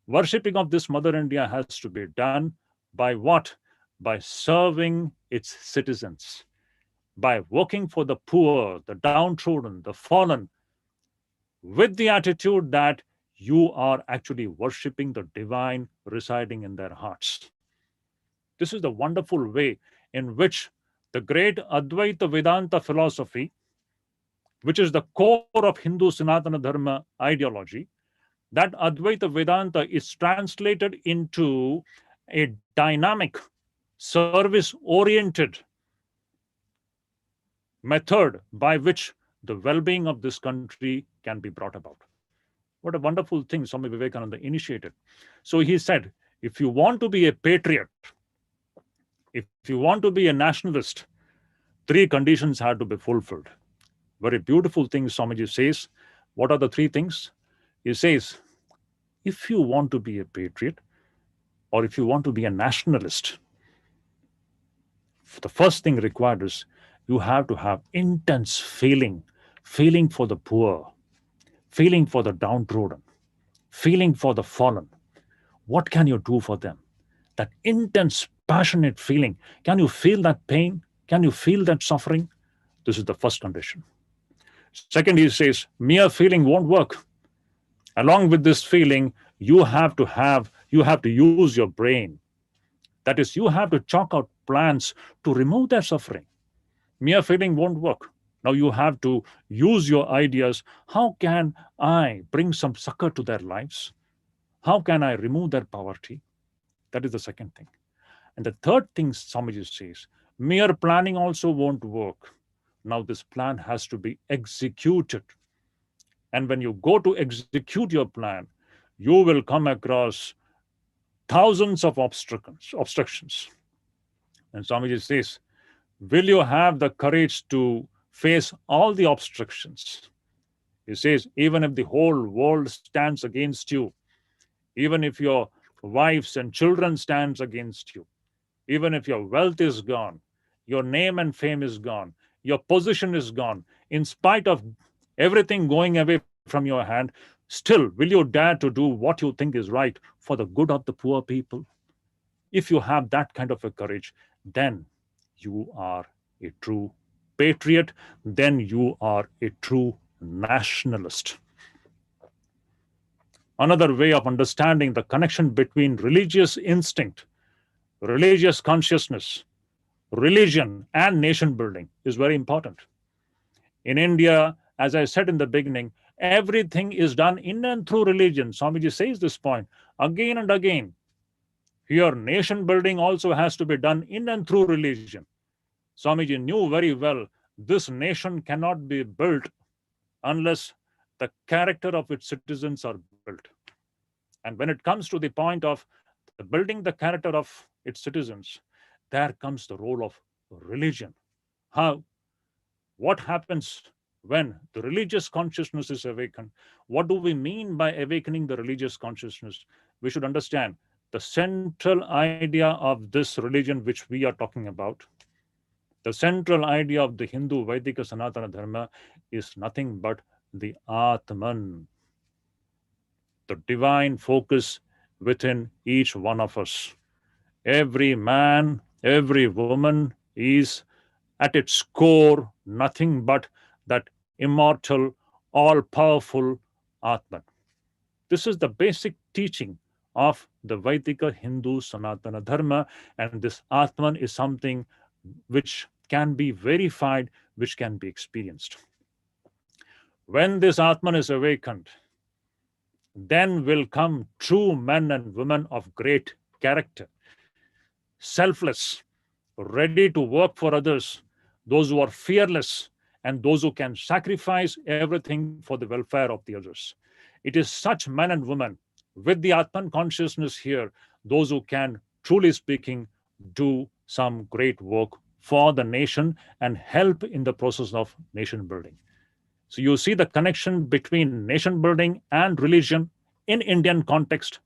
Worshipping of this Mother India has to be done By what? By serving its citizens, by working for the poor, the downtrodden, the fallen, with the attitude that you are actually worshipping the divine residing in their hearts. This is the wonderful way in which the great Advaita Vedanta philosophy, which is the core of Hindu Sanatana Dharma ideology, that Advaita Vedanta is translated into a dynamic, service oriented method by which the well being of this country can be brought about. What a wonderful thing Swami Vivekananda initiated. So he said, if you want to be a patriot, if you want to be a nationalist, three conditions have to be fulfilled. Very beautiful thing Swamiji says. What are the three things? He says, if you want to be a patriot or if you want to be a nationalist, the first thing required is you have to have intense feeling for the poor, feeling for the downtrodden, feeling for the fallen. What can you do for them? That intense, passionate feeling. Can you feel that pain? Can you feel that suffering? This is the first condition. Second, he says, mere feeling won't work. Along with this feeling, you have to use your brain. That is, you have to chalk out plans to remove their suffering. Mere feeling won't work. Now you have to use your ideas. How can I bring some succor to their lives? How can I remove their poverty? That is the second thing. And the third thing Swamiji says, mere planning also won't work. Now this plan has to be executed. And when you go to execute your plan, you will come across thousands of obstructions. And Swamiji says, will you have the courage to face all the obstructions? He says, even if the whole world stands against you, even if your wives and children stands against you, even if your wealth is gone, your name and fame is gone, your position is gone, in spite of everything going away from your hand, still will you dare to do what you think is right for the good of the poor people? If you have that kind of a courage, then you are a true patriot, then you are a true nationalist. Another way of understanding the connection between religious instinct, religious consciousness, religion, and nation building is very important. In India, as I said in the beginning, everything is done in and through religion. Swamiji says this point again and again. Here, nation building also has to be done in and through religion. Swamiji knew very well this nation cannot be built unless the character of its citizens are built. And when it comes to the point of building the character of its citizens, there comes the role of religion. How? What happens when the religious consciousness is awakened? What do we mean by awakening the religious consciousness? We should understand the central idea of this religion which we are talking about. The central idea of the Hindu Vaidika Sanatana Dharma is nothing but the Atman, the divine focus within each one of us. Every man, every woman is at its core nothing but that immortal, all powerful Atman. This is the basic teaching of the Vaidika Hindu Sanatana Dharma, and this Atman is something which can be verified, which can be experienced. When this Atman is awakened, then will come true men and women of great character, selfless, ready to work for others, those who are fearless, and those who can sacrifice everything for the welfare of the others. It is such men and women with the Atman consciousness here, those who can, truly speaking, do some great work for the nation and help in the process of nation building. So you see the connection between nation building and religion in Indian context.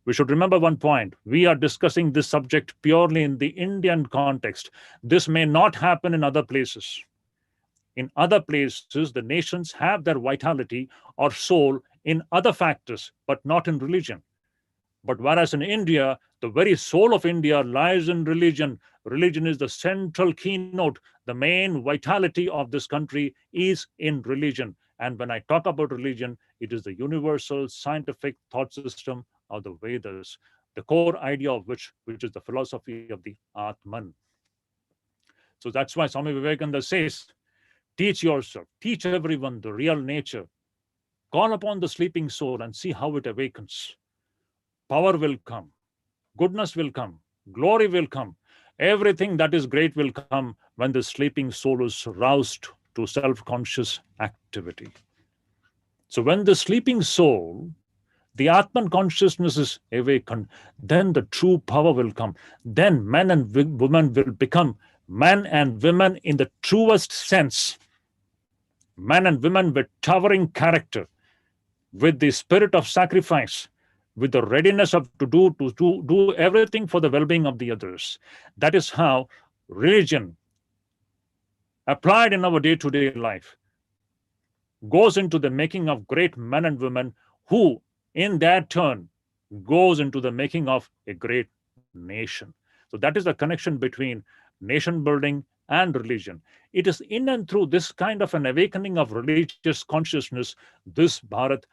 We should remember one point. We are discussing this subject purely in the Indian context. This may not happen in other places. In other places, the nations have their vitality or soul in other factors, but not in religion. But whereas in India, the very soul of India lies in religion. Religion is the central keynote. The main vitality of this country is in religion. And when I talk about religion, it is the universal scientific thought system of the Vedas, the core idea of which is the philosophy of the Atman. So that's why Swami Vivekananda says, teach yourself, teach everyone the real nature, call upon the sleeping soul and see how it awakens. Power will come, goodness will come, glory will come. Everything that is great will come when the sleeping soul is roused to self conscious activity. So, when the sleeping soul, the Atman consciousness is awakened, then the true power will come. Then men and women will become men and women in the truest sense. Men and women with towering character, with the spirit of sacrifice, with the readiness of to do everything for the well-being of the others. That is how religion applied in our day-to-day life goes into the making of great men and women who in their turn goes into the making of a great nation. So that is the connection between nation building and religion. It is in and through this kind of an awakening of religious consciousness this Bharat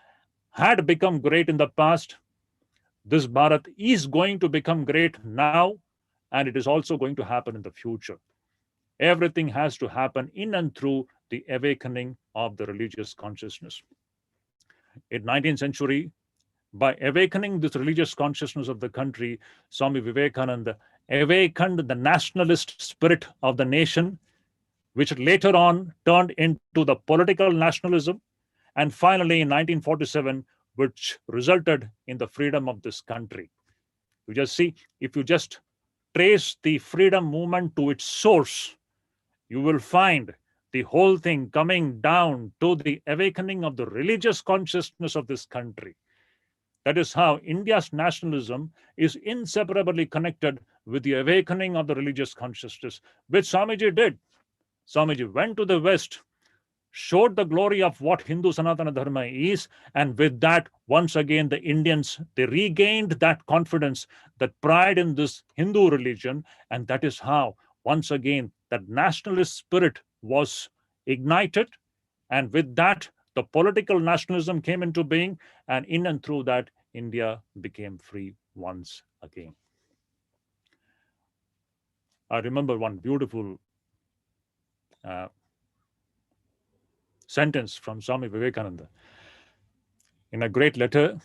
had become great in the past. This Bharat is going to become great now, and it is also going to happen in the future. Everything has to happen in and through the awakening of the religious consciousness. In 19th century, by awakening this religious consciousness of the country, Swami Vivekananda awakened the nationalist spirit of the nation, which later on turned into the political nationalism, and finally in 1947, which resulted in the freedom of this country. You just see, if you just trace the freedom movement to its source, you will find the whole thing coming down to the awakening of the religious consciousness of this country. That is how India's nationalism is inseparably connected with the awakening of the religious consciousness, which Swamiji did. Swamiji went to the West, showed the glory of what Hindu Sanatana Dharma is, and with that, once again, the Indians, they regained that confidence, that pride in this Hindu religion, and that is how, once again, that nationalist spirit was ignited, and with that, the political nationalism came into being, and in and through that, India became free once again. I remember one beautiful sentence from Swami Vivekananda. In a great letter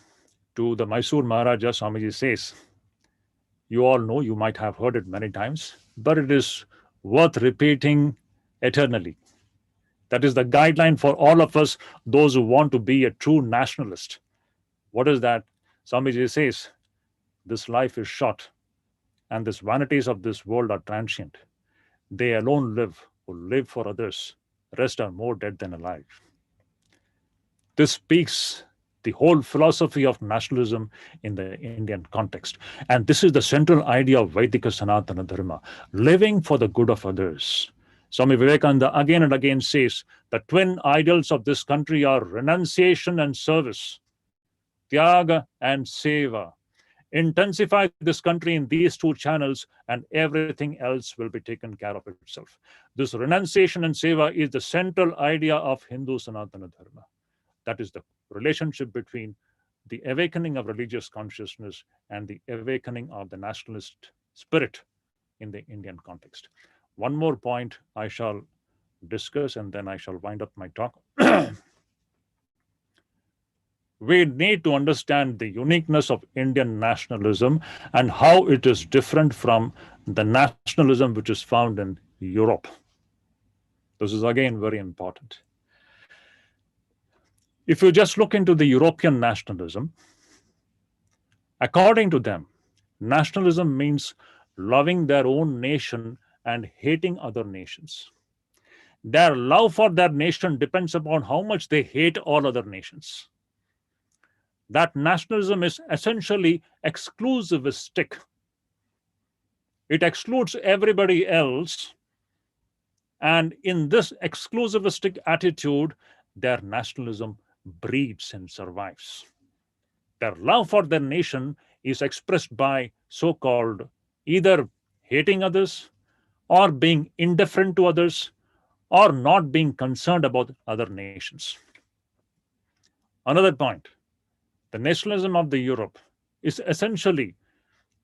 to the Mysore Maharaja, Swamiji says, you all know, you might have heard it many times, but it is worth repeating eternally. That is the guideline for all of us, those who want to be a true nationalist. What is that? Swamiji says, this life is short, and these vanities of this world are transient. They alone live who live for others. Rest are more dead than alive. This speaks the whole philosophy of nationalism in the Indian context. And this is the central idea of Vaidika Sanatana Dharma, living for the good of others. Swami Vivekananda again and again says the twin ideals of this country are renunciation and service, tyaga and seva. Intensify this country in these two channels, and everything else will be taken care of itself. This renunciation and seva is the central idea of Hindu Sanatana Dharma. That is the relationship between the awakening of religious consciousness and the awakening of the nationalist spirit in the Indian context. One more point I shall discuss, and then I shall wind up my talk. We need to understand the uniqueness of Indian nationalism and how it is different from the nationalism which is found in Europe. This is again very important. If you just look into the European nationalism, according to them, nationalism means loving their own nation and hating other nations. Their love for their nation depends upon how much they hate all other nations. That nationalism is essentially exclusivistic. It excludes everybody else. And in this exclusivistic attitude, their nationalism breeds and survives. Their love for their nation is expressed by so-called either hating others or being indifferent to others or not being concerned about other nations. Another point, the nationalism of the Europe is essentially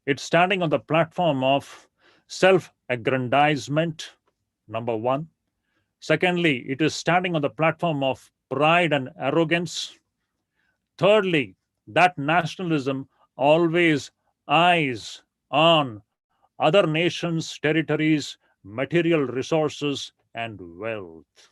it's standing on the platform of self-aggrandizement, number one. Secondly, it is standing on the platform of pride and arrogance. Thirdly, that nationalism always eyes on other nations' territories, material resources, and wealth.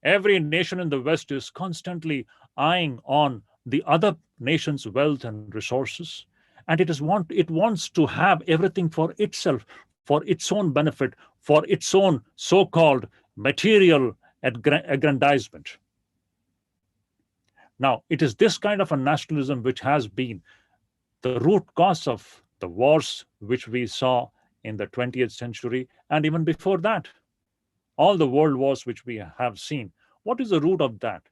Every nation in the West is constantly eyeing on the other nation's wealth and resources, and it wants to have everything for itself, for its own benefit, for its own so-called material aggrandizement. Now, it is this kind of a nationalism which has been the root cause of the wars which we saw in the 20th century and even before that. All the world wars which we have seen. What is the root of that?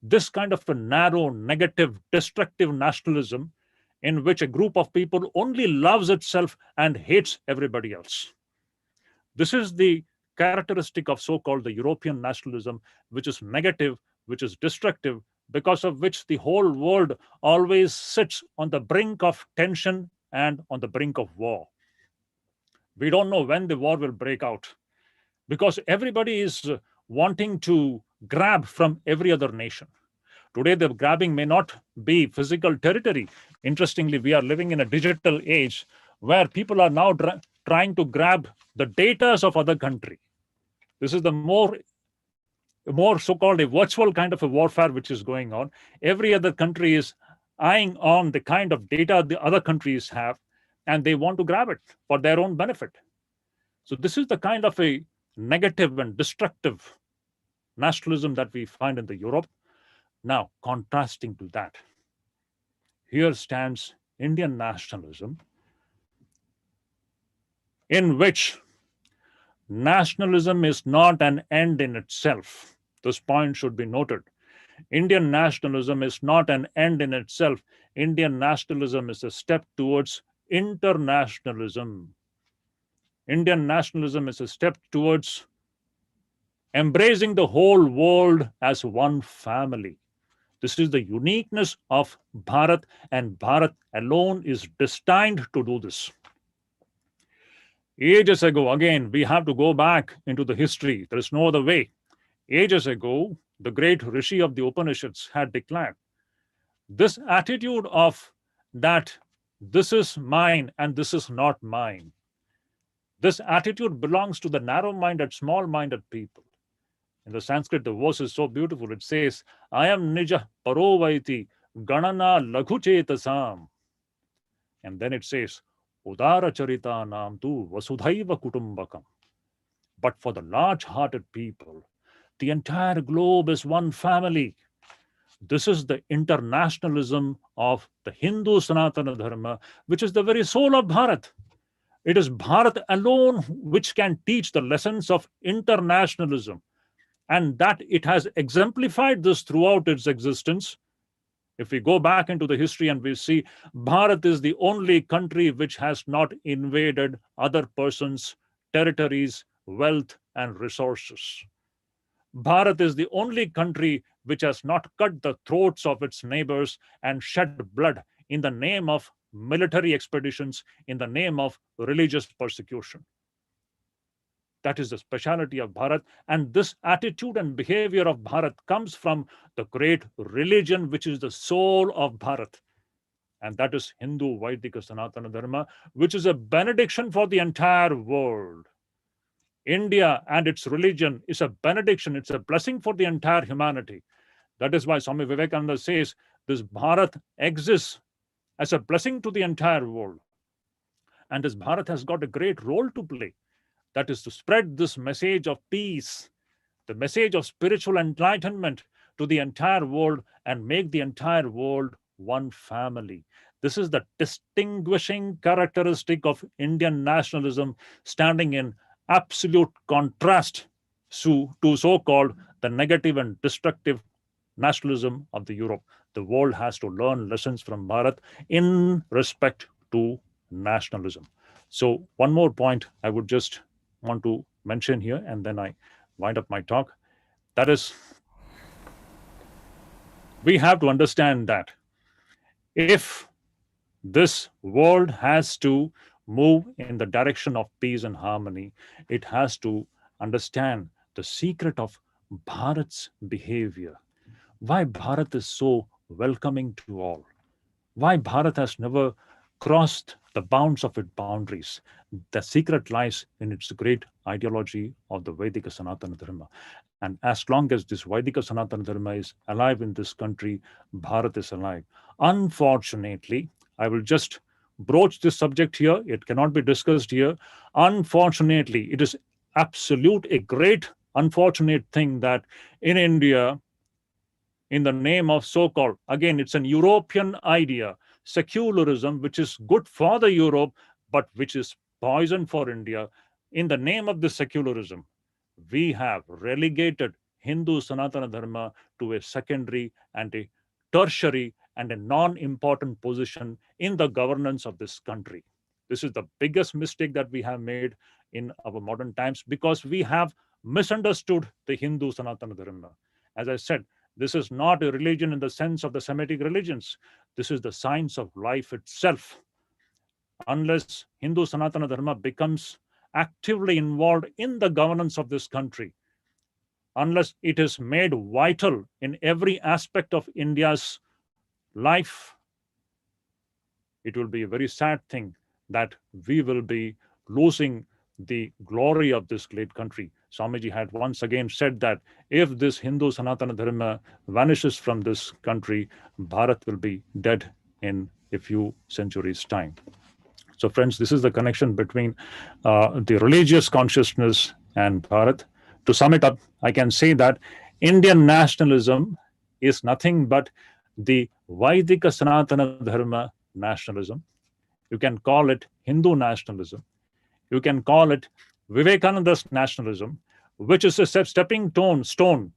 This kind of a narrow, negative, destructive nationalism in which a group of people only loves itself and hates everybody else. This is the characteristic of so-called the European nationalism, which is negative, which is destructive, because of which the whole world always sits on the brink of tension and on the brink of war. We don't know when the war will break out because everybody is wanting to grab from every other nation. Today, the grabbing may not be physical territory. Interestingly, we are living in a digital age where people are now trying to grab the data of other country. This is the more so-called a virtual kind of a warfare which is going on. Every other country is eyeing on the kind of data the other countries have, and they want to grab it for their own benefit. So this is the kind of a negative and destructive nationalism that we find in the Europe. Now, contrasting to that, here stands Indian nationalism, in which nationalism is not an end in itself. This point should be noted. Indian nationalism is not an end in itself. Indian nationalism is a step towards internationalism. Indian nationalism is a step towards embracing the whole world as one family. This is the uniqueness of Bharat, and Bharat alone is destined to do this. Ages ago, again, we have to go back into the history. There is no other way. Ages ago, the great Rishi of the Upanishads had declared this attitude of that this is mine and this is not mine. This attitude belongs to the narrow-minded, small-minded people. In the Sanskrit, the verse is so beautiful. It says, I am nija parovaiti ganana laghuchetasam. And then it says, udara charita nam tu vasudhaiva kutumbakam. But for the large-hearted people, the entire globe is one family. This is the internationalism of the Hindu Sanatana Dharma, which is the very soul of Bharat. It is Bharat alone which can teach the lessons of internationalism, and that it has exemplified this throughout its existence. If we go back into the history and we see Bharat is the only country which has not invaded other persons' territories, wealth, and resources. Bharat is the only country which has not cut the throats of its neighbors and shed blood in the name of military expeditions, in the name of religious persecution. That is the speciality of Bharat. And this attitude and behavior of Bharat comes from the great religion, which is the soul of Bharat. And that is Hindu Vaidika Sanatana Dharma, which is a benediction for the entire world. India and its religion is a benediction. It's a blessing for the entire humanity. That is why Swami Vivekananda says this Bharat exists as a blessing to the entire world. And this Bharat has got a great role to play. That is to spread this message of peace, the message of spiritual enlightenment to the entire world and make the entire world one family. This is the distinguishing characteristic of Indian nationalism, standing in absolute contrast to so-called the negative and destructive nationalism of the Europe. The world has to learn lessons from Bharat in respect to nationalism. So one more point I would just want to mention here, and then I wind up my talk. That is, we have to understand that if this world has to move in the direction of peace and harmony, it has to understand the secret of Bharat's behavior. Why Bharat is so welcoming to all. Why Bharat has never crossed the bounds of its boundaries. The secret lies in its great ideology of the Vedika Sanatana Dharma. And as long as this Vedika Sanatana Dharma is alive in this country, Bharat is alive. Unfortunately, I will just broach this subject here. It cannot be discussed here. Unfortunately, it is a great unfortunate thing that in India, in the name of so-called, again, it's an European idea, secularism, which is good for the Europe, but which is poison for India. In the name of the secularism, we have relegated Hindu Sanatana Dharma to a secondary and a tertiary and a non-important position in the governance of this country. This is the biggest mistake that we have made in our modern times because we have misunderstood the Hindu Sanatana Dharma. As I said, this is not a religion in the sense of the Semitic religions. This is the science of life itself. Unless Hindu Sanatana Dharma becomes actively involved in the governance of this country, unless it is made vital in every aspect of India's life, it will be a very sad thing that we will be losing the glory of this great country. Swamiji had once again said that if this Hindu Sanatana Dharma vanishes from this country, Bharat will be dead in a few centuries' time. So, friends, this is the connection between the religious consciousness and Bharat. To sum it up, I can say that Indian nationalism is nothing but the Vaidika Sanatana Dharma nationalism. You can call it Hindu nationalism. You can call it Vivekananda's nationalism, which is a stepping stone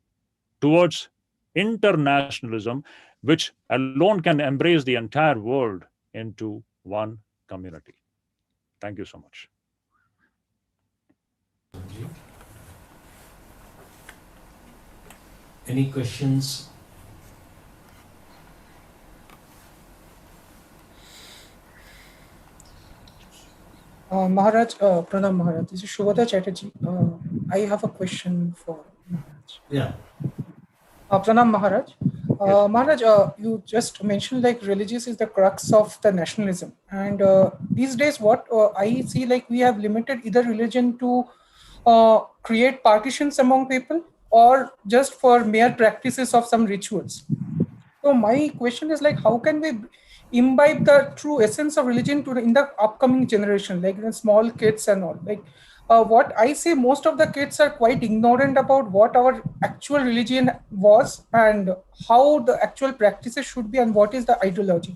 towards internationalism, which alone can embrace the entire world into one community. Thank you so much. Any questions? Maharaj, Pranam Maharaj, this is Shubhata Chatterjee. I have a question for Maharaj. Yeah. Pranam Maharaj. Yes. Maharaj, you just mentioned like religious is the crux of the nationalism. And these days, what I see, like we have limited either religion to create partitions among people or just for mere practices of some rituals. So my question is like, how can we imbibe the true essence of religion in the upcoming generation, like the small kids and all? Like what I say, most of the kids are quite ignorant about what our actual religion was and how the actual practices should be and what is the ideology.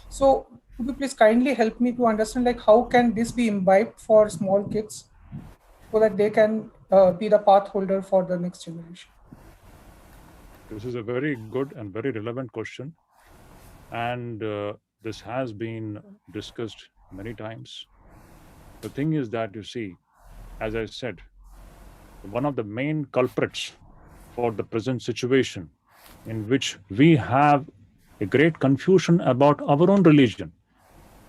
So could you please kindly help me to understand like how can this be imbibed for small kids so that they can be the path holder for the next generation? This is a very good and very relevant question. And this has been discussed many times. The thing is that, you see, as I said, one of the main culprits for the present situation in which we have a great confusion about our own religion,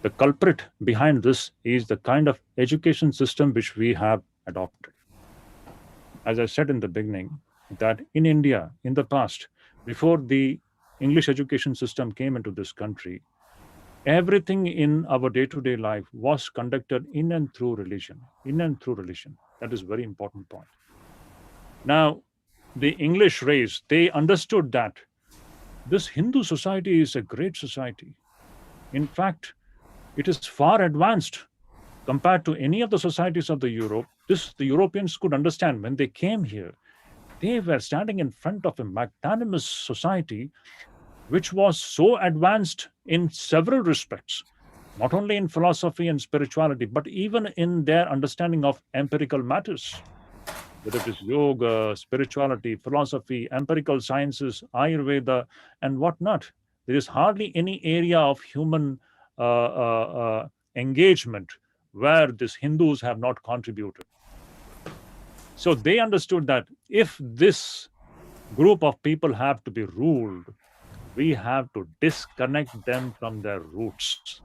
the culprit behind this is the kind of education system which we have adopted. As I said in the beginning, that in India, in the past, before the English education system came into this country, everything in our day-to-day life was conducted in and through religion. That is a very important point. Now, the English race, they understood that this Hindu society is a great society. In fact, it is far advanced compared to any of the societies of the Europe. The Europeans could understand when they came here. They were standing in front of a magnanimous society which was so advanced in several respects, not only in philosophy and spirituality, but even in their understanding of empirical matters. whether it is yoga, spirituality, philosophy, empirical sciences, Ayurveda, and whatnot. There is hardly any area of human engagement where these Hindus have not contributed. So they understood that if this group of people have to be ruled, we have to disconnect them from their roots,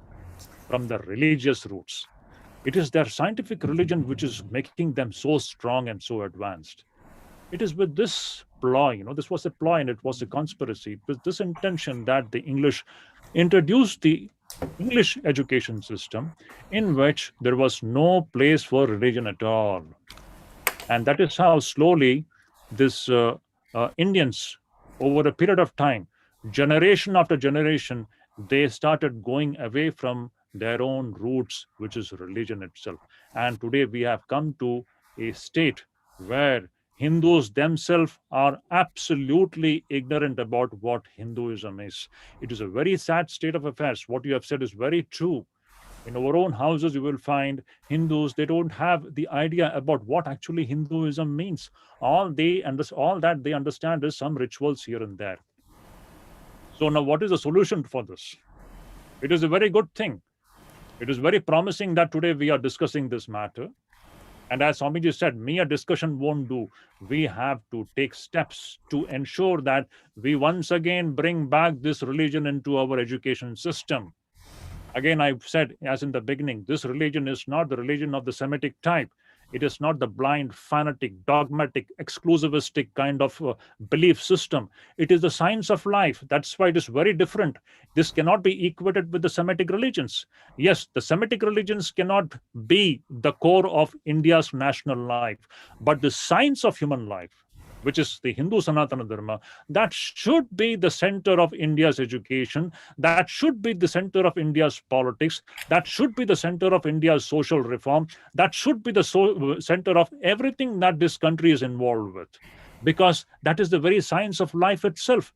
from their religious roots. It is their scientific religion which is making them so strong and so advanced. It is with this ploy, this was a ploy and it was a conspiracy, with this intention that the English introduced the English education system in which there was no place for religion at all. And that is how slowly this Indians, over a period of time, generation after generation, they started going away from their own roots, which is religion itself. And today we have come to a state where Hindus themselves are absolutely ignorant about what Hinduism is. It is a very sad state of affairs. What you have said is very true. In our own houses, you will find Hindus, they don't have the idea about what actually Hinduism means. All that they understand is some rituals here and there. So now what is the solution for this? It is a very good thing. It is very promising that today we are discussing this matter. And as Swamiji said, mere discussion won't do. We have to take steps to ensure that we once again bring back this religion into our education system. Again, I've said, as in the beginning, this religion is not the religion of the Semitic type. It is not the blind, fanatic, dogmatic, exclusivistic kind of belief system. It is the science of life. That's why it is very different. This cannot be equated with the Semitic religions. Yes, the Semitic religions cannot be the core of India's national life, but the science of human life, which is the Hindu Sanatana Dharma, that should be the center of India's education, that should be the center of India's politics, that should be the center of India's social reform, that should be the center of everything that this country is involved with. Because that is the very science of life itself.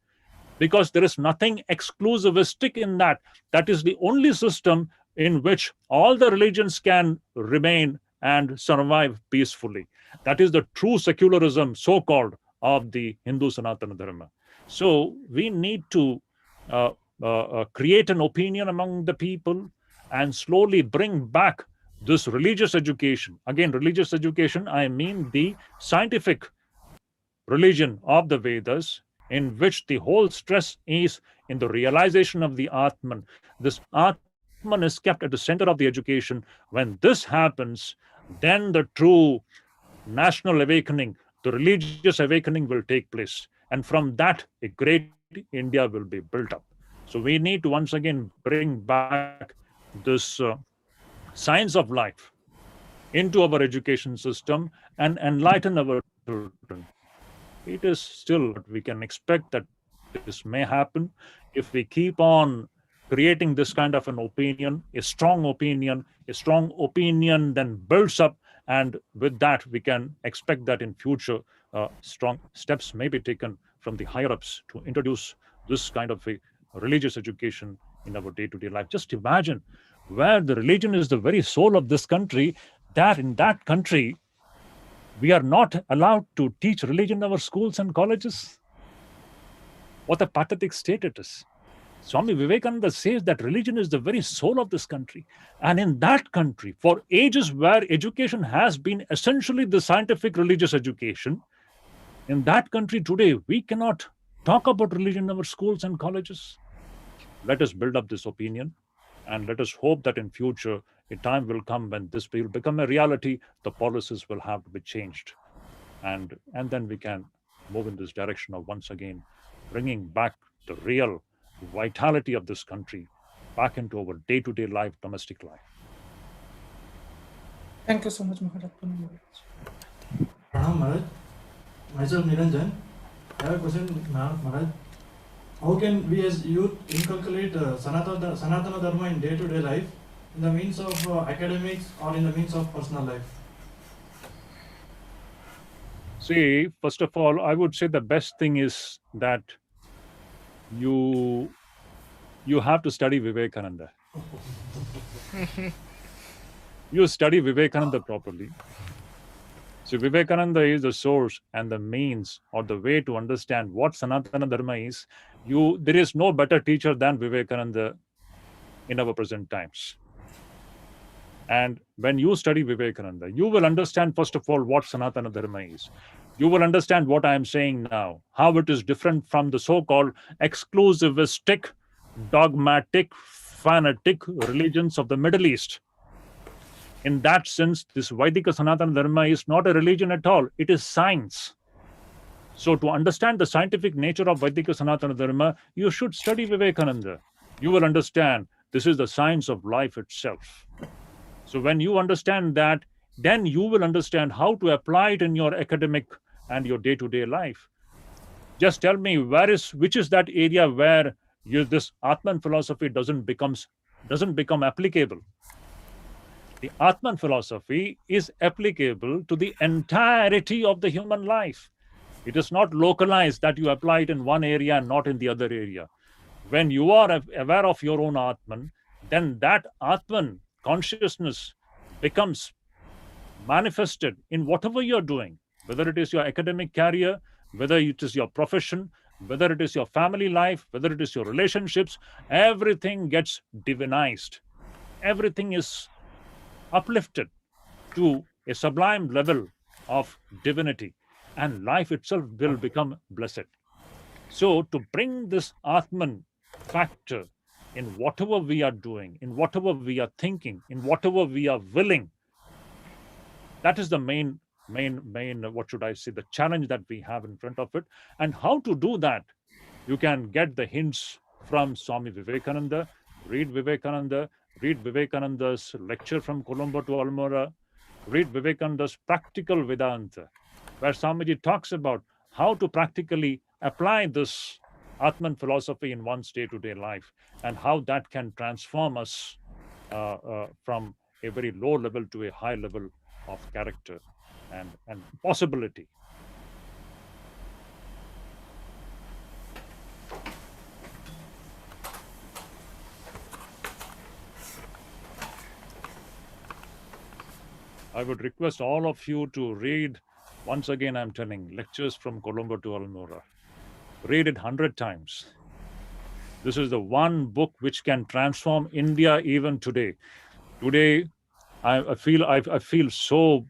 Because there is nothing exclusivistic in that. That is the only system in which all the religions can remain and survive peacefully. That is the true secularism, so-called, of the Hindu Sanatana Dharma. So we need to create an opinion among the people and slowly bring back this religious education. Again, religious education, I mean the scientific religion of the Vedas, in which the whole stress is in the realization of the Atman. This Atman is kept at the center of the education. When this happens, then the true national awakening, the religious awakening will take place. And from that, a great India will be built up. So we need to once again bring back this science of life into our education system and enlighten our children. It is still, we can expect that this may happen if we keep on creating this kind of an opinion, a strong opinion then builds up. And with that, we can expect that in future, strong steps may be taken from the higher ups to introduce this kind of a religious education in our day-to-day life. Just imagine where the religion is the very soul of this country, that in that country, we are not allowed to teach religion in our schools and colleges. What a pathetic state it is. Swami Vivekananda says that religion is the very soul of this country. And in that country, for ages where education has been essentially the scientific religious education, in that country today, we cannot talk about religion in our schools and colleges. Let us build up this opinion, and let us hope that in future, a time will come when this will become a reality, the policies will have to be changed. And then we can move in this direction of once again bringing back the real vitality of this country back into our day-to-day life, domestic life. Thank you so much, Maharaj. Pranam Maharaj. Myself Niranjan. I have a question, Maharaj. How can we as youth inculcate Sanatana Dharma in day-to-day life in the means of academics or in the means of personal life? See, first of all, I would say the best thing is that you have to study Vivekananda. You study Vivekananda properly. So Vivekananda is the source and the means or the way to understand what Sanatana Dharma is. There is no better teacher than Vivekananda in our present times. And when you study Vivekananda, you will understand, first of all, what Sanatana Dharma is. You will understand what I am saying now, how it is different from the so-called exclusivistic, dogmatic, fanatic religions of the Middle East. In that sense, this Vaidika Sanatana Dharma is not a religion at all. It is science. So to understand the scientific nature of Vaidika Sanatana Dharma, you should study Vivekananda. You will understand this is the science of life itself. So when you understand that, then you will understand how to apply it in your academic and your day-to-day life. Just tell me which is that area where this Atman philosophy doesn't become applicable. The Atman philosophy is applicable to the entirety of the human life. It is not localized that you apply it in one area and not in the other area. When you are aware of your own Atman, then that Atman consciousness becomes manifested in whatever you're doing, whether it is your academic career, whether it is your profession, whether it is your family life, whether it is your relationships. Everything gets divinized. Everything is uplifted to a sublime level of divinity, and life itself will become blessed. So to bring this Atman factor in whatever we are doing, in whatever we are thinking, in whatever we are willing, that is the main, what should I say, the challenge that we have in front of it. And how to do that, you can get the hints from Swami Vivekananda. Read Vivekananda's lecture from Colombo to Almora. Read Vivekananda's practical Vedanta, where Swamiji talks about how to practically apply this Atman philosophy in one's day-to-day life, and how that can transform us from a very low level to a high level of character and possibility. I would request all of you to read, once again I'm telling, lectures from Colombo to Almora. Read it 100 times. This is the one book which can transform India even today. Today, I feel so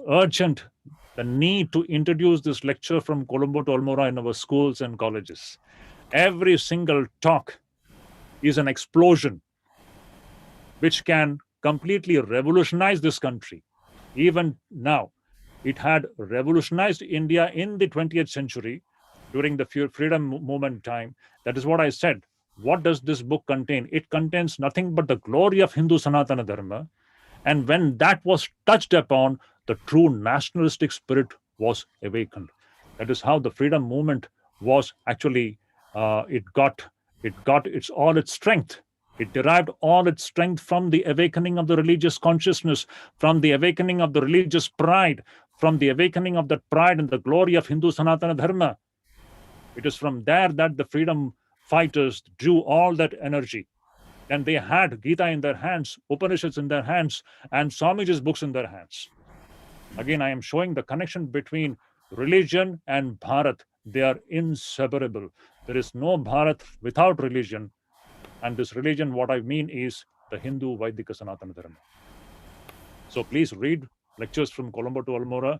urgent, the need to introduce this lecture from Colombo to Almora in our schools and colleges. Every single talk is an explosion which can completely revolutionize this country. Even now, it had revolutionized India in the 20th century during the freedom movement time. That is what I said. What does this book contain? It contains nothing but the glory of Hindu Sanatana Dharma. And when that was touched upon, the true nationalistic spirit was awakened. That is how the freedom movement was actually, it got all its strength. It derived all its strength from the awakening of the religious consciousness, from the awakening of the religious pride, from the awakening of that pride and the glory of Hindu Sanatana Dharma. It is from there that the freedom fighters drew all that energy. And they had Gita in their hands, Upanishads in their hands, and Swamiji's books in their hands. Again, I am showing the connection between religion and Bharat. They are inseparable. There is no Bharat without religion. And this religion, what I mean is the Hindu Vaidika Sanatana Dharma. So please read lectures from Colombo to Almora.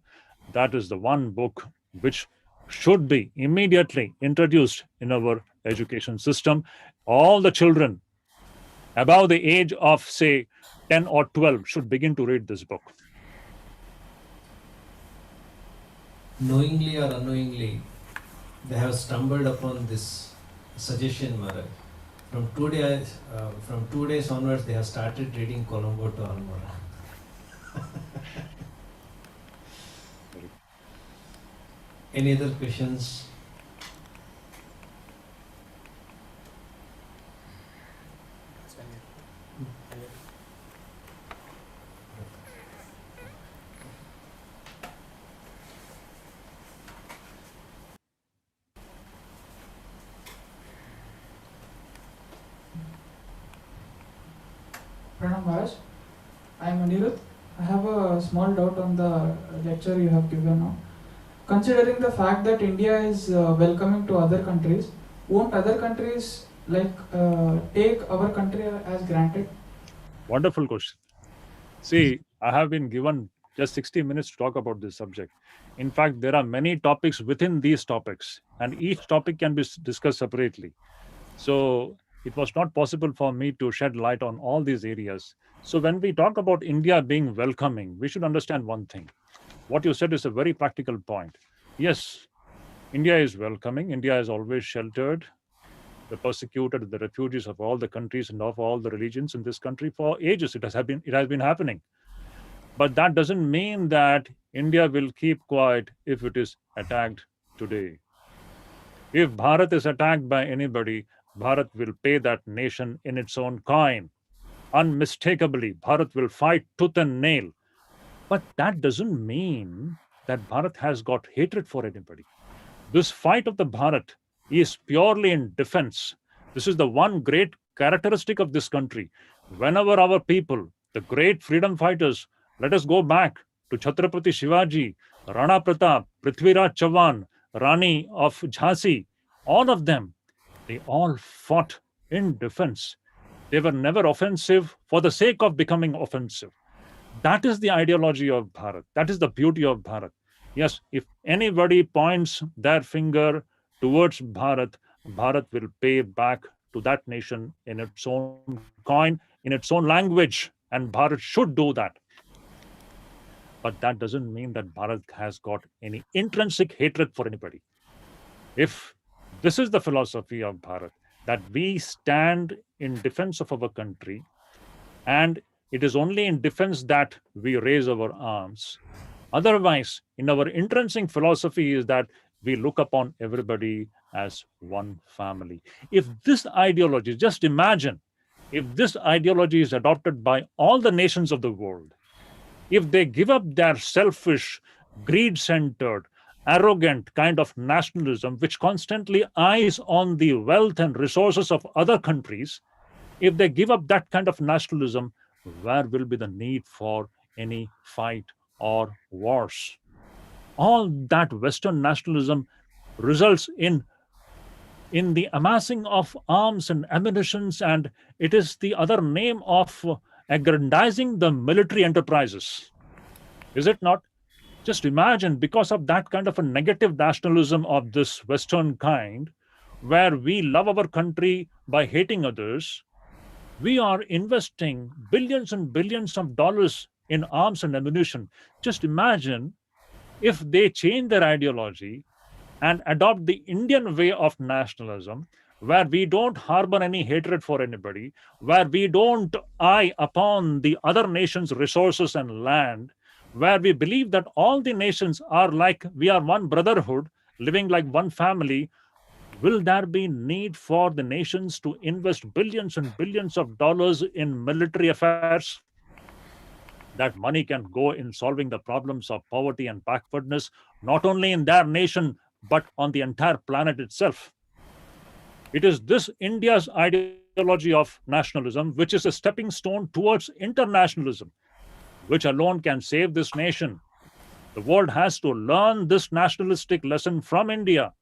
That is the one book which should be immediately introduced in our education system. All the children above the age of, say, 10 or 12 should begin to read this book. Knowingly or unknowingly, they have stumbled upon this suggestion, Maharaj. From 2 days onwards, they have started reading Colombo to Almora. Any other questions? Pranam Maharaj, I am Anirudh. I have a small doubt on the lecture you have given now. Considering the fact that India is welcoming to other countries, won't other countries take our country as granted? Wonderful question. See, I have been given just 60 minutes to talk about this subject. In fact, there are many topics within these topics, and each topic can be discussed separately. So it was not possible for me to shed light on all these areas. So when we talk about India being welcoming, we should understand one thing. What you said is a very practical point. Yes, India is welcoming. India has always sheltered the persecuted, the refugees of all the countries and of all the religions in this country for ages. It has been happening. But that doesn't mean that India will keep quiet if it is attacked today. If Bharat is attacked by anybody, Bharat will pay that nation in its own coin. Unmistakably, Bharat will fight tooth and nail. But that doesn't mean that Bharat has got hatred for anybody. This fight of the Bharat is purely in defense. This is the one great characteristic of this country. Whenever our people, the great freedom fighters, let us go back to Chhatrapati Shivaji, Rana Pratap, Prithviraj Chauhan, Rani of Jhansi, all of them, they all fought in defense. They were never offensive for the sake of becoming offensive. That is the ideology of Bharat. That is the beauty of Bharat. Yes, if anybody points their finger towards Bharat, Bharat will pay back to that nation in its own coin, in its own language, and Bharat should do that. But that doesn't mean that Bharat has got any intrinsic hatred for anybody. If this is the philosophy of Bharat, that we stand in defense of our country, and it is only in defense that we raise our arms. Otherwise, in our intrinsic philosophy is that we look upon everybody as one family. If this ideology, just imagine, if this ideology is adopted by all the nations of the world, if they give up their selfish, greed centered, arrogant kind of nationalism, which constantly eyes on the wealth and resources of other countries, if they give up that kind of nationalism, where will be the need for any fight or wars? All that Western nationalism results in the amassing of arms and ammunitions, and it is the other name of aggrandizing the military enterprises. Is it not? Just imagine, because of that kind of a negative nationalism of this Western kind, where we love our country by hating others, we are investing billions and billions of dollars in arms and ammunition. Just imagine if they change their ideology and adopt the Indian way of nationalism, where we don't harbor any hatred for anybody, where we don't eye upon the other nation's resources and land, where we believe that all the nations are like we are one brotherhood, living like one family. Will there be need for the nations to invest billions and billions of dollars in military affairs? That money can go in solving the problems of poverty and backwardness, not only in their nation, but on the entire planet itself. It is this India's ideology of nationalism, which is a stepping stone towards internationalism, which alone can save this nation. The world has to learn this nationalistic lesson from India.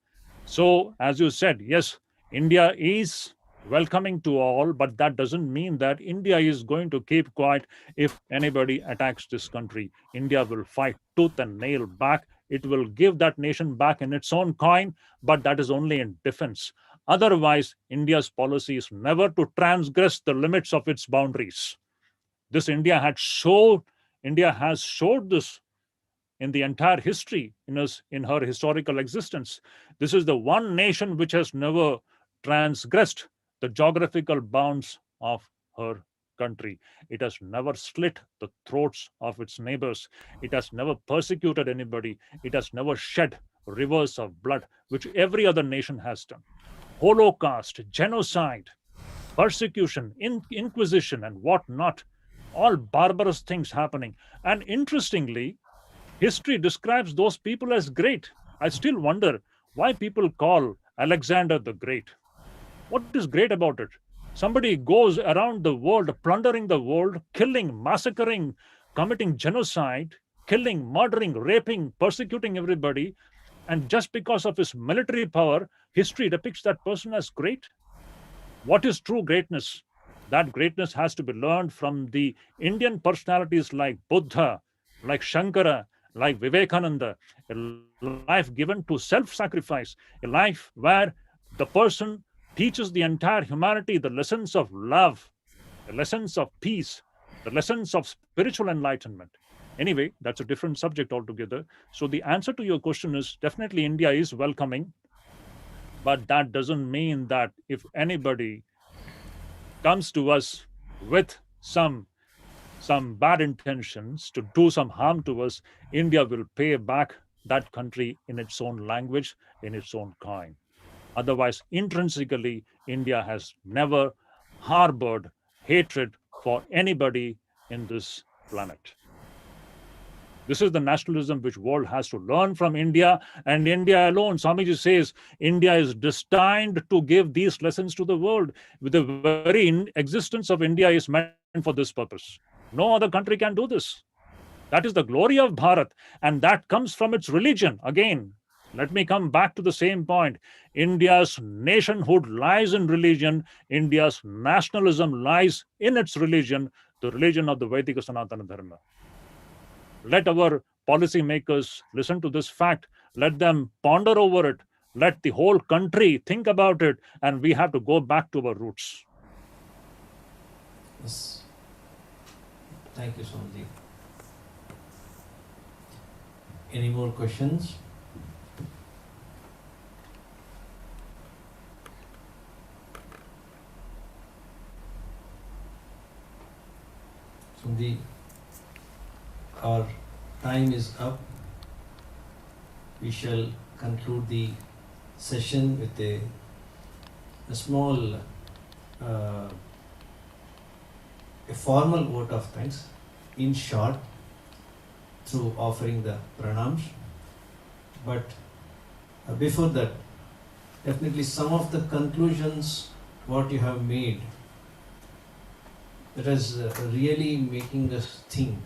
So, as you said, yes, India is welcoming to all, but that doesn't mean that India is going to keep quiet if anybody attacks this country. India will fight tooth and nail back. It will give that nation back in its own coin, but that is only in defense. Otherwise, India's policy is never to transgress the limits of its boundaries. This India has showed this in the entire history, in her historical existence. This is the one nation which has never transgressed the geographical bounds of her country. It has never slit the throats of its neighbors. It has never persecuted anybody. It has never shed rivers of blood, which every other nation has done. Holocaust, genocide, persecution, inquisition, and whatnot, all barbarous things happening. And interestingly, history describes those people as great. I still wonder why people call Alexander the Great. What is great about it? Somebody goes around the world, plundering the world, killing, massacring committing genocide, killing, murdering, raping, persecuting everybody, and just because of his military power, history depicts that person as great? What is true greatness? That greatness has to be learned from the Indian personalities like Buddha, like Shankara, like Vivekananda, a life given to self sacrifice, a life where the person teaches the entire humanity the lessons of love, the lessons of peace, the lessons of spiritual enlightenment. Anyway, that's a different subject altogether. So, the answer to your question is definitely India is welcoming, but that doesn't mean that if anybody comes to us with some bad intentions to do some harm to us, India will pay back that country in its own language, in its own kind. Otherwise, intrinsically, India has never harbored hatred for anybody in this planet. This is the nationalism which world has to learn from India, and India alone. Swamiji says India is destined to give these lessons to the world. The very existence of India is meant for this purpose. No other country can do this. That is the glory of Bharat, and that comes from its religion. Again, let me come back to the same point. India's nationhood lies in religion. India's nationalism lies in its religion, the religion of the Vedic Sanatana Dharma. Let our policymakers listen to this fact. Let them ponder over it. Let the whole country think about it. And we have to go back to our roots. Yes. Thank you, Swamiji. Any more questions? Swamiji, our time is up. We shall conclude the session with a small, a formal vote of thanks, in short, through offering the pranams. But before that, definitely some of the conclusions what you have made, that is really making us think,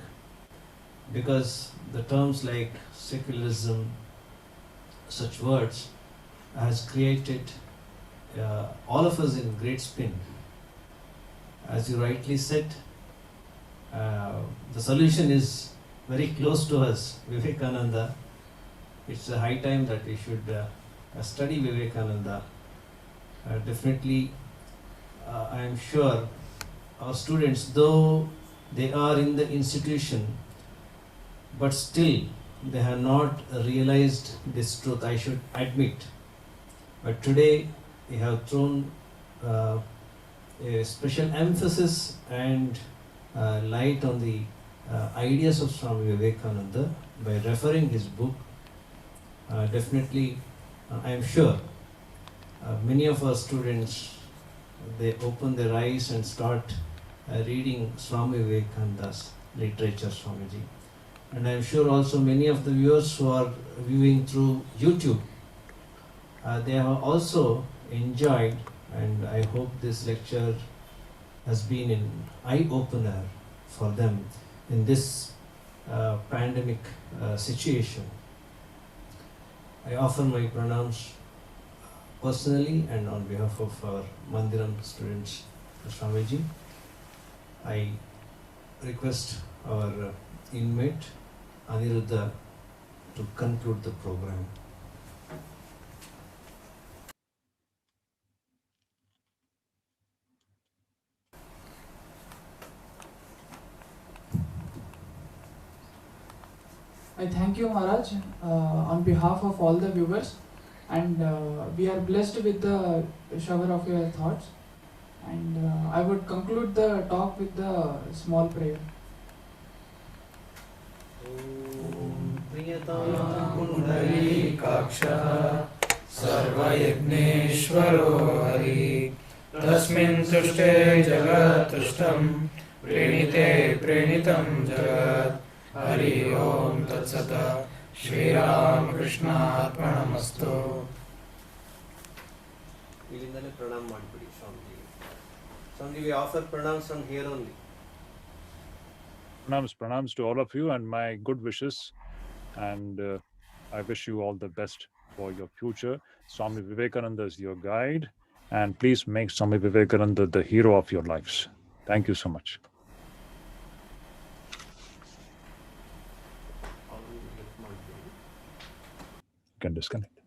because the terms like secularism, such words, has created all of us in great spin. As you rightly said, the solution is very close to us, Vivekananda. It's a high time that we should study Vivekananda. Definitely, I am sure our students, though they are in the institution, but still they have not realized this truth, I should admit. But today we have thrown a special emphasis and light on the ideas of Swami Vivekananda by referring his book. Definitely, I am sure many of our students, they open their eyes and start reading Swami Vivekananda's literature, Swamiji. And I am sure also many of the viewers who are viewing through YouTube, they have also enjoyed, and I hope this lecture has been an eye-opener for them in this pandemic situation. I offer my pranams personally and on behalf of our Mandiram students, Swamiji. I request our inmate Aniruddha to conclude the program. I thank you, Maharaj, on behalf of all the viewers, and we are blessed with the shower of your thoughts. And I would conclude the talk with the small prayer. सर्वयज्ञेश्वरो Hari तस्मिन् तुष्टे जगत् तुष्टं प्रणीते प्रणीतं जगत् हरि ओम तत्सत श्री राम कृष्णार्पणमस्तु. ಇಲ್ಲಿಂದಲೇ ಪ್ರಣಾಮ ಮಾಡಿಬಿಡಿ Swamiji. Swamiji, we offer pranams from here only. pranams to all of you, and my good wishes. And I wish you all the best for your future. Swami Vivekananda is your guide, and please make Swami Vivekananda the hero of your lives. Thank you so much. You can disconnect.